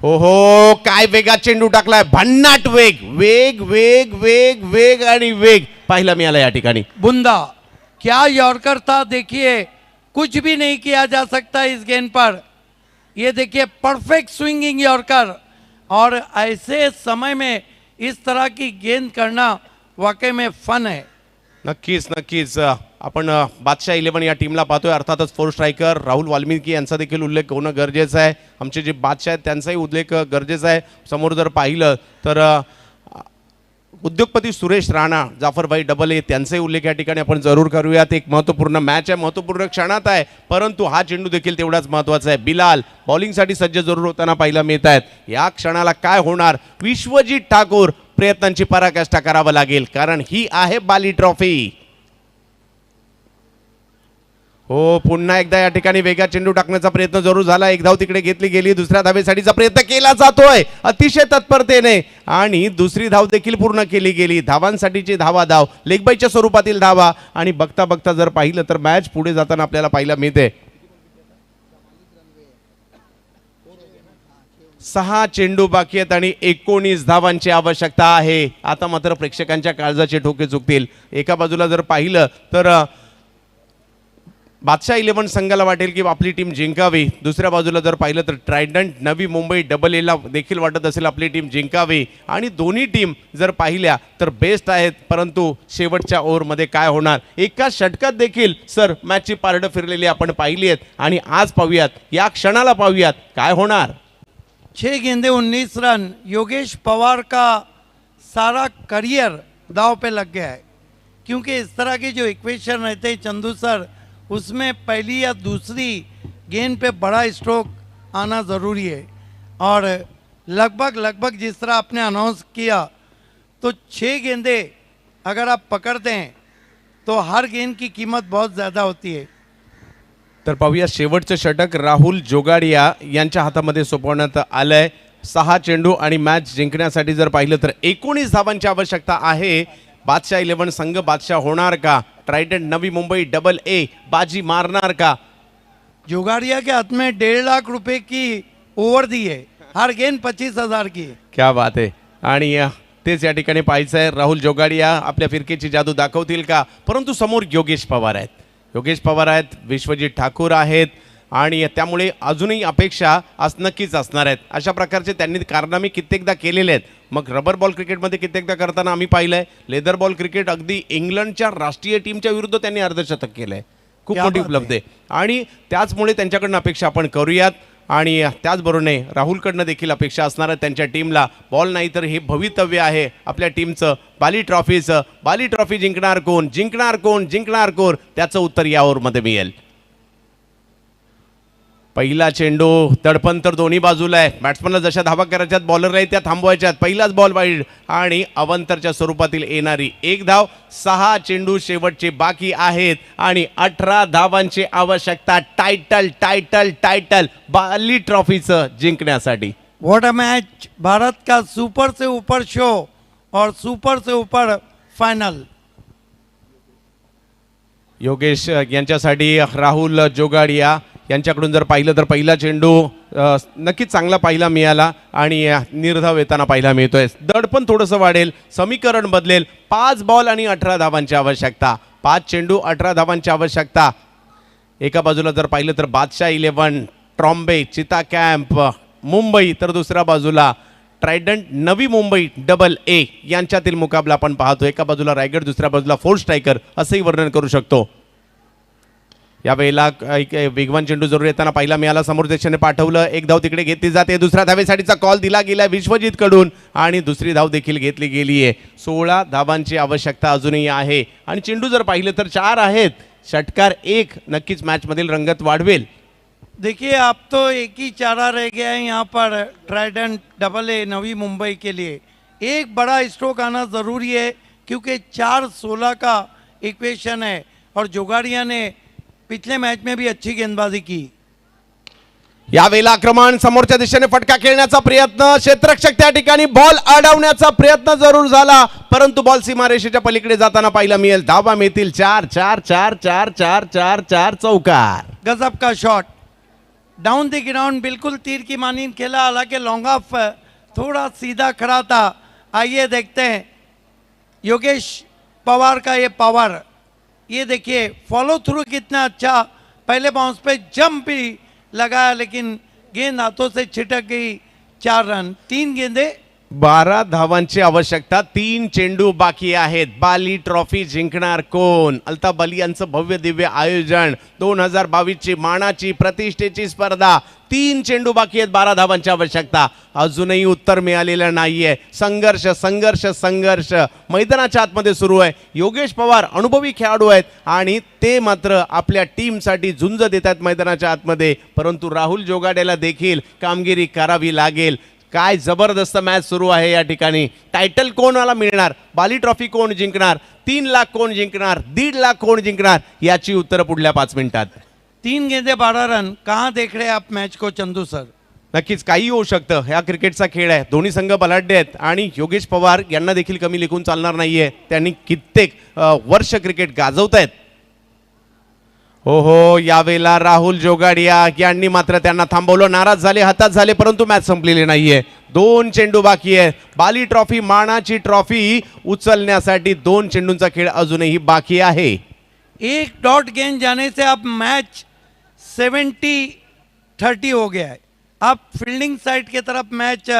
हो काय वेगात चेंडू टाकलाय. भन्नाट वेग वेग वेग वेग वेग आणि वेग पाहिला मिळाला या ठिकाणी. बुंदा क्या यॉर्कर था. देखिए कुछ भी नहीं किया जा सकता इस गेंद पर. ये देखिए परफेक्ट स्विंगिंग यॉर्कर. और ऐसे समय में इस तरह की गेंद करना वाकई में फन है. नक्कीच नक्कीच आपण बादशाह 11 या टीमला पाहतोय. अर्थातच 4 स्ट्रायकर राहुल वाल्मिकी यांचा देखील उल्लेख होणं गरजेचं आहे. आमचे जे बादशाह आहेत त्यांचाही उल्लेख गरजेचा आहे. समोर जर पाहिलं तर उद्योगपती सुरेश राणा, जाफरभाई डबल ए त्यांचाही उल्लेख या ठिकाणी आपण जरूर करूयात. एक महत्त्वपूर्ण मॅच आहे, महत्त्वपूर्ण क्षणात आहे, परंतु हा चेंडू देखील तेवढाच महत्त्वाचा आहे. बिलाल बॉलिंगसाठी सज्ज जरूर होताना पाहायला मिळत आहेत. या क्षणाला काय होणार. विश्वजित ठाकूर प्रयत्नांची पराकाष्ठा करावं लागेल, कारण ही आहे बाली ट्रॉफी. हो, पुन्हा एकदा या ठिकाणी वेगात चेंडू टाकण्याचा प्रयत्न जरूर झाला. एक धाव तिकडे घेतली गेली, दुसऱ्या धावेसाठीचा प्रयत्न केला जातोय अतिशय तत्परतेने आणि दुसरी धाव देखील पूर्ण केली गेली. धावांसाठीची धाव लेगबाईच्या स्वरूपातील धावा आणि बघता बघता जर पाहिलं तर मॅच पुढे जाताना आपल्याला पाहायला मिळते. 6 चेंडू बाकी आहेत आणि 19 धावांची आवश्यकता आहे. आता मात्र प्रेक्षकांच्या काळजाचे ठोके चुकतील. एका बाजूला जर पाहिलं तर बादशाह 11 संघाला वाटेल की आपली टीम जिंकावी, दुसऱ्या बाजूला जर पाहिलं तर ट्रायडंट नवी मुंबई डबल एला देखील वाटत असेल आपली टीम जिंकावी. आणि दोन्ही टीम जर पाहिल्या तर बेस्ट आहेत, परंतु शेवटच्या ओव्हरमध्ये काय होणार. एका षटकात देखील सर मॅचची पारडं फिरलेली आपण पाहिली आहेत आणि आज पाहूयात, या क्षणाला पाहूयात काय होणार. 6 गेंदे 19 रन. योगेश पवार का सारा करियर दाव पे लग गया है, क्योंकि इस तरह के जो इक्वेशन रहते हैं चंदू सर, उसमें पहली या दूसरी गेंद पे बड़ा स्ट्रोक आना ज़रूरी है. और लगभग जिस तरह आपने अनाउंस किया तो 6 गेंदे अगर आप पकड़ते हैं तो हर गेंद की कीमत बहुत ज़्यादा होती है. तर पाहूया शेवटचं षटक राहुल जोगाडिया यांच्या हातामध्ये सोपवण्यात आलंय. 6 चेंडू आणि मॅच जिंकण्यासाठी जर पाहिलं तर 19 धावांची आवश्यकता आहे. बादशाह 11 संघ बादशाह होणार का. Trident Navi Mumbai double A बाजी मारणार का. जोगाड़िया के हाथ में 1.5 लाख रुपए की ओवर दी है, हर गेंद 25,000 की है. क्या बात आहे. आणि तेच या ठिकाणी पाहायचं आहे, राहुल जोगाडिया आपल्या फिरकीची जादू दाखवतील का. परंतु समोर योगेश पवार आहेत, विश्वजित ठाकूर आहेत आणि त्यामुळे अजूनही अपेक्षा नक्कीच असणार आहेत. अशा प्रकारचे त्यांनी कारनामे कित्येकदा केलेले आहेत. मग रबर बॉल क्रिकेटमध्ये कित्येकदा करताना आम्ही पाहिलंय. लेदर बॉल क्रिकेट अगदी इंग्लंडच्या राष्ट्रीय टीमच्या विरुद्ध त्यांनी अर्धशतक केलंय. खूप मोठी उपलब्धी आहे आणि त्याचमुळे त्यांच्याकडनं अपेक्षा आपण करूयात. आणि त्याचबरोबरने राहुलकडनं देखील अपेक्षा असणार आहे त्यांच्या टीमला. बॉल नाही तर हे भवितव्य आहे आपल्या टीमचं, बाली ट्रॉफी जिंकणार कोण, त्याचं उत्तर या ओव्हरमध्ये मिळेल. पहिला चेंडू, दडपण तर दोन्ही बाजूला आहे. बॅट्समनला जशा धावा करायच्यात, बॉलरला त्या थांबवायच्यात. पहिलाच बॉल वाईड आणि अवंतरच्या स्वरूपातील येणारी एक धाव. 6 चेंडू शेवटचे बाकी आहेत आणि 18 धावांची आवश्यकता टायटल बाली ट्रॉफीचं जिंकण्यासाठी. What a match. भारत का सुपर से ऊपर शो और सुपर से ऊपर फाइनल. योगेश यांच्यासाठी राहुल जोगाडिया यांच्याकडून जर पाहिलं तर पहिला चेंडू नक्कीच चांगला पाहायला मिळाला आणि निर्धाव येताना पाहायला मिळतोय. दडपण थोडंसं वाढेल, समीकरण बदलेल. 5 बॉल आणि 18 धावांची आवश्यकता. 5 चेंडू 18 धावांची आवश्यकता. एका बाजूला जर पाहिलं तर बादशाह 11 ट्रॉम्बे चिता कॅम्प मुंबई, तर दुसऱ्या बाजूला Trident Navi Mumbai double A यांच्यातील मुकाबला आपण पाहतो. एका बाजूला रायगड, दुसऱ्या बाजूला फोर स्ट्रायकर असंही वर्णन करू शकतो. यावेळेला एक वेगवान चेंडू जरूर येताना पाहिला मिळाला. समोर दिशेने पाठवलं, एक धाव तिकडे घेतली जाते. दुसऱ्या धावेसाठीचा कॉल दिला गेला विश्वजित कडून आणि दुसरी धाव देखील घेतली गेली आहे. 16 धावांची आवश्यकता अजूनही आहे आणि चेंडू जर पाहिलं तर 4 आहेत. षटकार 1 नक्कीच मॅच मधील रंगत वाढवेल. देखिए अब तो एक ही चारा रह गया है यहाँ पर ट्राइडेंट डबल ए नवी मुंबई के लिए. एक बड़ा स्ट्रोक आना ज़रूरी है क्योंकि 4-16 का इक्वेशन है और जोगाड़िया ने पिछले मैच में भी अच्छी गेंदबाजी की. यावेळेला आक्रमण, समोरच्या दिशेने फटका खेळण्याचा प्रयत्न, क्षेत्ररक्षक त्या ठिकाणी बॉल अडवण्याचा प्रयत्न जरूर झाला, परंतु बॉल सीमारेषेच्या पलीकडे जाताना पाहायला मिळेल. धावा मिळतील 4 चौकार. गजब का शॉट डाउन द ग्राउंड, बिल्कुल तीर की मानी खेला. हालांकि लॉन्ग ऑफ थोड़ा सीधा खड़ा था. आइए देखते हैं योगेश पवार का ये पावर. ये देखिए फॉलो थ्रू कितना अच्छा. पहले बाउंस पे जंप भी लगाया लेकिन गेंद हाथों से छिटक गई. 4 रन, 3 गेंदे, 12 धावांची आवश्यकता. 3 चेंडू बाकी आहेत. बाली ट्रॉफी जिंकणार कोण. अल्ताफ अली यांचं भव्य दिव्य आयोजन, 2022 ची मानाची प्रतिष्ठेची स्पर्धा. 3 चेंडू बाकी आहेत, 12 धावांची आवश्यकता. अजूनही उत्तर मिळालेलं नाहीये. संघर्ष मैदानाच्या आतमध्ये सुरू आहे. योगेश पवार अनुभवी खेळाडू आहेत आणि ते मात्र आपल्या टीमसाठी झुंज देतात मैदानाच्या आतमध्ये, परंतु राहुल जोगाड्याला देखील कामगिरी करावी लागेल. काय जबरदस्त मॅच सुरू आहे या ठिकाणी. टायटल कोणाला मिळणार, बाली ट्रॉफी कोण जिंकणार, 3 लाख कोण जिंकणार, 1.5 लाख कोण जिंकणार, याची उत्तरं पुढल्या 5 मिनिटात. 3 गेंदे 12 रन, कहाँ देख रहे हैं आप मैच को चंदू सर? नक्कीच काही होऊ शकतं. ह्या क्रिकेटचा खेळ आहे. दोन्ही संघ बलाढ्य आहेत आणि योगेश पवार यांना देखील कमी लेखून चालणार नाहीये. त्यांनी कित्येक वर्ष क्रिकेट गाजवत आहेत. हो हो, यावेळेला राहुल जोगाडिया यांनी मात्र त्यांना थांबवलं. नाराज झाले, हताश झाले, परंतु मॅच संपलेली नाहीये. 2 चेंडू बाकी आहे. बाली ट्रॉफी, मानाची ट्रॉफी उचलण्यासाठी 2 चेंडूंचा खेळ अजूनही बाकी आहे. एक डॉट गेंद जाने से अब मैच 70-30 हो गया है. अब फील्डिंग साइड की तरफ मैच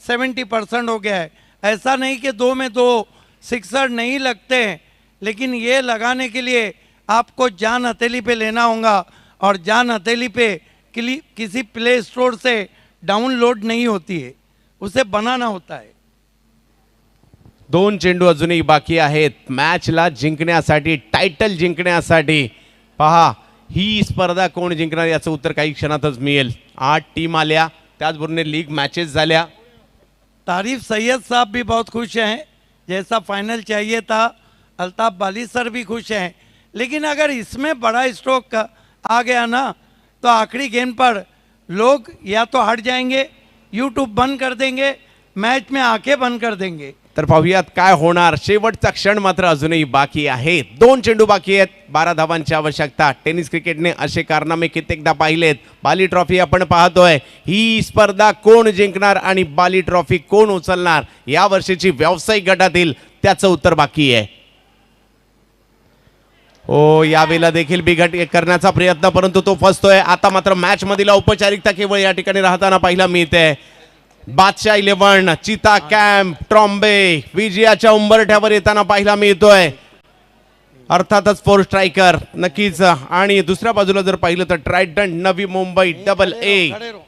70% हो गया है. ऐसा नहीं कि 2 में 2 सिक्सर नहीं लगते हैं, लेकिन ये लगाने के लिए आपको जान हथेली पे लेना होगा और जान हथेली पे किसी प्ले स्टोर से डाउनलोड नहीं होती है, उसे बनाना होता है. 2 चेंडू अजूनही बाकी आहेत मॅचला जिंकण्यासाठी, टायटल जिंकण्यासाठी. पहा, ही स्पर्धा कोण जिंकणार याचं उत्तर काही क्षणातच मिळेल. 8 टीम आल्या, त्याचबरोबर लीग मॅचेस झाल्या. तारीफ सैयद साहब भी बहुत खुश हैं, जैसा फाइनल चाहिए था. अल्ताफ बाली सर भी खुश हैं, लेकिन अगर इसमें बड़ा स्ट्रोक आ गया ना, तो आखिरी गेंद पर लोग या तो हट जाएंगे, यूट्यूब बंद कर देंगे, मैच में आंखें बंद कर देंगे. तर पाहूयात काय होणार. शेवटचा क्षण मात्र अजूनही बाकी आहे. 2 चेंडू बाकी आहेत, 12 धावांची आवश्यकता. टेनिस क्रिकेटने असे कारनामे कित्येकदा पाहिलेत. बाली ट्रॉफी आपण पाहतोय. ही स्पर्धा कोण जिंकणार आणि बाली ट्रॉफी कोण उचलणार या वर्षीची व्यावसायिक गटातील, त्याचं उत्तर बाकी आहे. हो, यावेळेला देखील बिघट करण्याचा प्रयत्न, परंतु तो फसतोय. आता मात्र मॅच मधील औपचारिकता केवळ या ठिकाणी राहताना पाहायला मिळते. बादशाह 11 चिता कॅम्प ट्रॉम्बे विजयाच्या उंबरठ्यावर येताना पाहायला मिळतोय. अर्थातच 4 स्ट्रायकर नक्कीच. आणि दुसऱ्या बाजूला जर पाहिलं तर ट्रायडंट नवी मुंबई AA.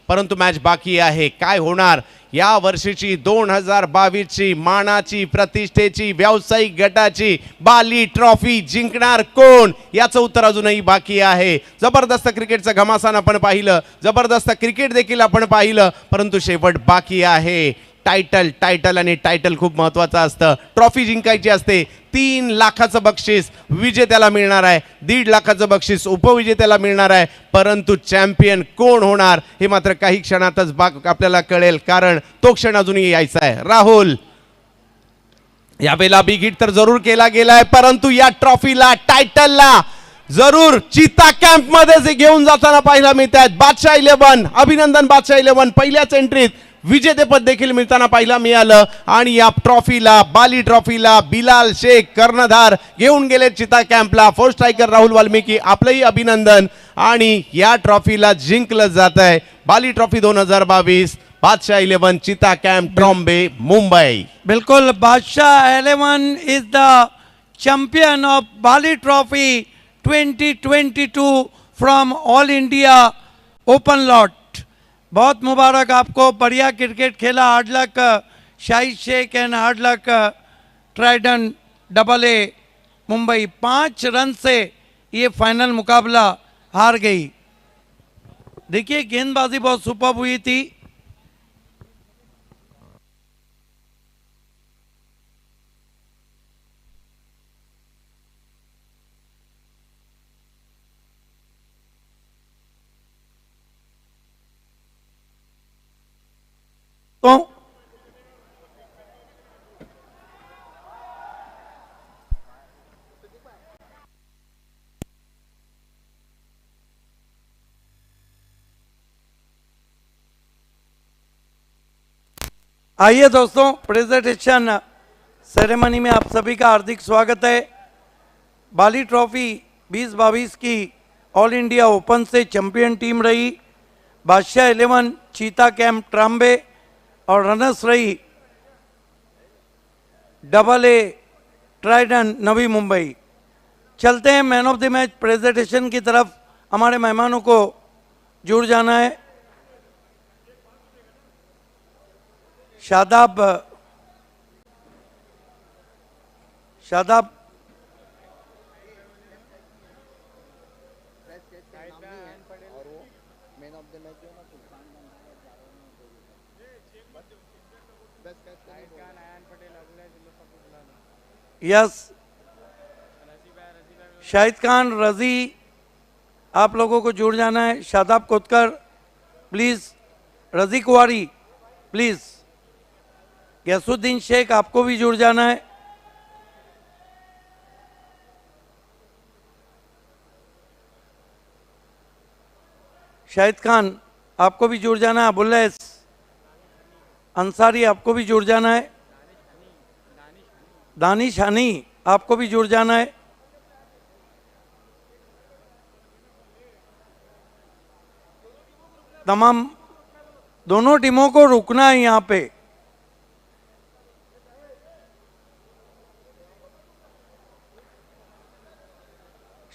परंतु मॅच बाकी आहे. काय होणार या वर्षीची 2022 ची मानाची, प्रतिष्ठेची, व्यावसायिक गटाची बाली ट्रॉफी जिंकणार कोण याचं उत्तर अजूनही बाकी आहे. जबरदस्त क्रिकेटचं घमासान आपण पाहिलं, जबरदस्त क्रिकेट देखील आपण पाहिलं, परंतु शेवट बाकी आहे. टायटल आणि टायटल खूप महत्त्वाचं असतं. ट्रॉफी जिंकायची असते. 3 लाखाचं बक्षीस विजेत्याला मिळणार आहे, 1.5 लाखाचं बक्षीस उपविजेत्याला मिळणार आहे. परंतु चॅम्पियन कोण होणार हे मात्र काही क्षणातच आपल्याला कळेल, कारण तो क्षण अजूनही यायचा आहे. राहुल, यावेळेला बिग हिट तर जरूर केला गेलाय, परंतु या ट्रॉफीला, टायटलला जरूर चिता कॅम्प मध्ये घेऊन जाताना पाहायला मिळत आहेत. बादशाह 11, अभिनंदन बादशाह 11, पहिल्याच एंट्रीत विजेतेपद देखील मिळताना पाहायला मिळालं. आणि या ट्रॉफीला, बाली ट्रॉफीला बिलाल शेख कर्णधार घेऊन गेले चिता कॅम्पला. 4 स्ट्रायकर राहुल वाल्मिकी, आपलंही अभिनंदन. आणि या ट्रॉफीला जिंकलं जात आहे बाली ट्रॉफी 2022. बादशाह 11 चिता कॅम्प ट्रॉम्बे मुंबई. बिल्कुल, बादशाह 11 is the champion of Bali trophy 2022 from all India open lot. बहुत मुबारक आपको, बढ़िया क्रिकेट खेला. हार्ड लक शाहिद शेख एंड हार्ड लक ट्राइडन AA मुंबई. 5 रन से ये फाइनल मुकाबला हार गई. देखिए, गेंदबाजी बहुत सुपर्ब हुई थी. तो आइए दोस्तों, प्रेजेंटेशन सेरेमनी में आप सभी का हार्दिक स्वागत है. बाली ट्रॉफी 2022 की ऑल इंडिया ओपन से चैंपियन टीम रही बादशाह 11 चीता कैंप ट्राम्बे, और रनर्स रही AA ट्राइडन नवी मुंबई. चलते हैं man of the match presentation की तरफ. हमारे मेहमानों को जुड़ जाना है. शादाब यस, शाहिद खान, रजी, आप लोगों को जुड़ जाना है। शादाब कोतकर प्लीज, रजी कुआरी प्लीज, गैसुद्दीन शेख आपको भी जुड़ जाना है। शाहिद खान आपको भी जुड़ जाना है। अबुल्लैस अंसारी आपको भी जुड़ जाना है। दानिश हनी आपको भी जुड़ जाना है। तमाम दोनों टीमों को रुकना है यहां पे।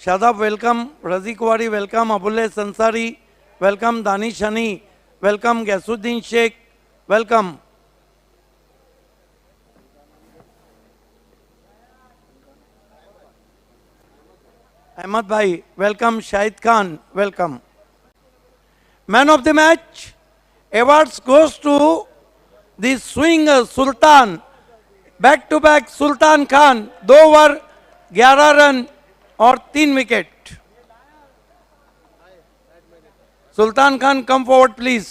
शादाब वेलकम, रजी कुआरी वेलकम, अबुल्लैस अंसारी वेलकम, दानिश हनी वेलकम, गैसुद्दीन शेख वेलकम। अहमद भाई welcome, Shahid Khan welcome. Man of the match awards goes to the swinger Sultan, back to back Sultan Khan, 2 over 11 run और 3 wicket. Sultan Khan come forward please.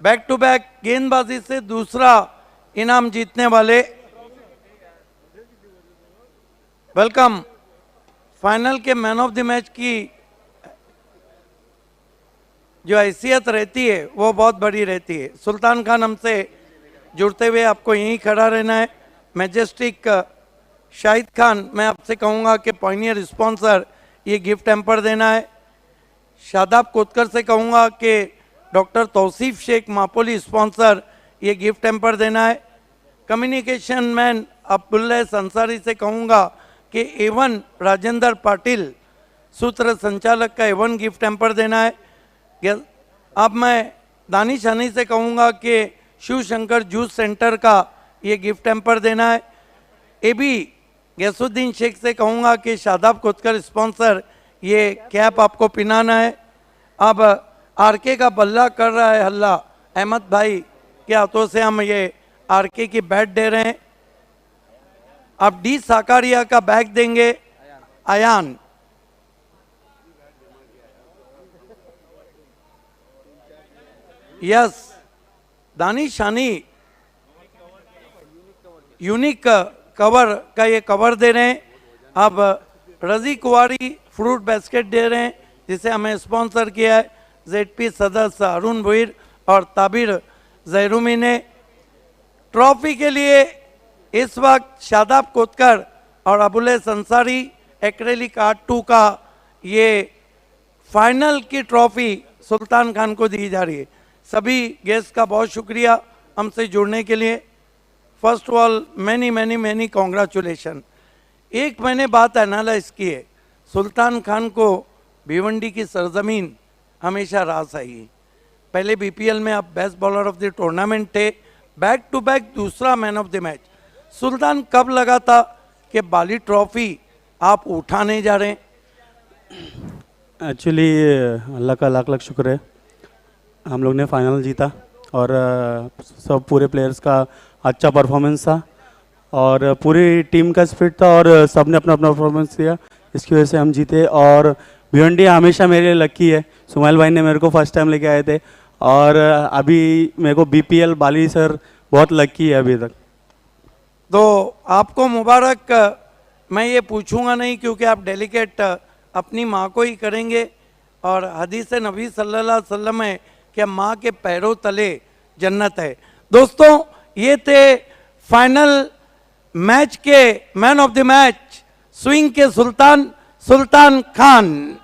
Back to back गेंदबाजी से दूसरा इनाम जीतने वाले वेलकम। फाइनल के मैन ऑफ द मैच की जो हैसियत रहती है वो बहुत बड़ी रहती है। सुल्तान खान हमसे जुड़ते हुए आपको यहीं खड़ा रहना है। मैजेस्टिक शाहिद खान, मैं आपसे कहूँगा कि पॉइनियर स्पॉन्सर ये गिफ्ट हैम्पर देना है। शादाब कोतकर से कहूँगा कि डॉक्टर तौसीफ शेख मापोली स्पॉन्सर ये गिफ्ट हैम्पर देना है। कम्युनिकेशन मैन अब्दुल्लैस अंसारी से कहूँगा कि A1 राजेंद्र पाटिल सूत्र संचालक का A1 गिफ्ट हैम्पर देना है। अब मैं दानिश हनी से कहूँगा कि शिव शंकर जूस सेंटर का ये गिफ्ट हैम्पर देना है। AB गैसुद्दीन शेख से कहूँगा कि शादाब कोतकर स्पॉन्सर ये कैप आपको पिनाना है। अब RK का बल्ला कर रहा है हल्ला, अहमद भाई के हाथों से हम ये RK की बैट दे रहे हैं। अब D साकारिया का बैग देंगे अयान। यस, दानिश हनी यूनिक कवर का ये कवर दे रहे हैं। अब रजी कुआरी फ्रूट बास्केट दे रहे हैं जिसे हमें स्पॉन्सर किया है ZP सदस्य अरुण भुईर और ताबिर जैरूमी ने। ट्रॉफी के लिए इस वक्त शादाब कोतकर और अबुल्लैस अंसारी एक्रेलिक आर्ट 2 का ये फाइनल की ट्रॉफी सुल्तान खान को दी जा रही है। सभी गेस्ट का बहुत शुक्रिया हमसे जुड़ने के लिए। फर्स्ट ऑफ ऑल मैनी मैनी मैनी कॉन्ग्रेचुलेशन। एक मैंने बात एनालाइज की है, सुल्तान खान को भिवंडी की सरजमीन हमेशा रास आई है। पहले BPL में आप best bowler of the tournament थे, बैक टू बैक दूसरा मैन ऑफ द मैच। सुल्तान कब लगा था कि बाली ट्रॉफी आप उठाने जा रहे हैं? एक्चुअली अल्लाह का लाख लाख शुक्र है, हम लोग ने फाइनल जीता और सब पूरे प्लेयर्स का अच्छा परफॉर्मेंस था और पूरी टीम का स्पिरिट था और सब ने अपना अपना परफॉर्मेंस दिया, इसकी वजह से हम जीते। और भिवंडी हमेशा मेरे लिए लकी है। सुमैल भाई ने मेरे को फर्स्ट टाइम लेके आए थे और अभी मेरे को BPL बाली सर बहुत लकी है अभी तक। तो आपको मुबारक। मैं ये पूछूंगा नहीं क्योंकि आप डेलीकेट अपनी माँ को ही करेंगे और हदीस नबी सल्लल्लाहु अलैहि वसल्लम है कि माँ के पैरों तले जन्नत है। दोस्तों, ये थे फाइनल मैच के man of the match, swing के सुल्तान सुल्तान खान।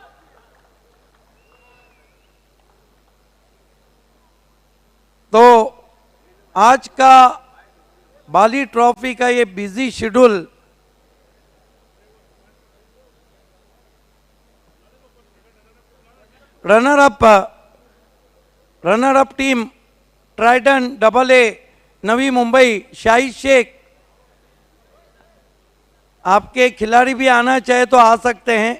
तो आज का बाली ट्रॉफी का ये busy schedule runner up team trident AA Navi Mumbai Shahid Shaikh. आपके खिलाड़ी भी आना चाहे तो आ सकते हैं।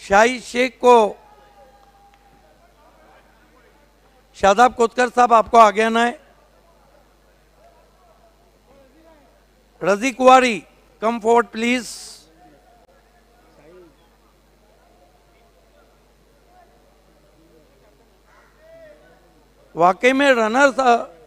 शाहिद शेख को शादाब कोतकर साहब आपको आगे आना है। रजी कुआरी कम फॉरवर्ड प्लीज। वाकई में रनर्स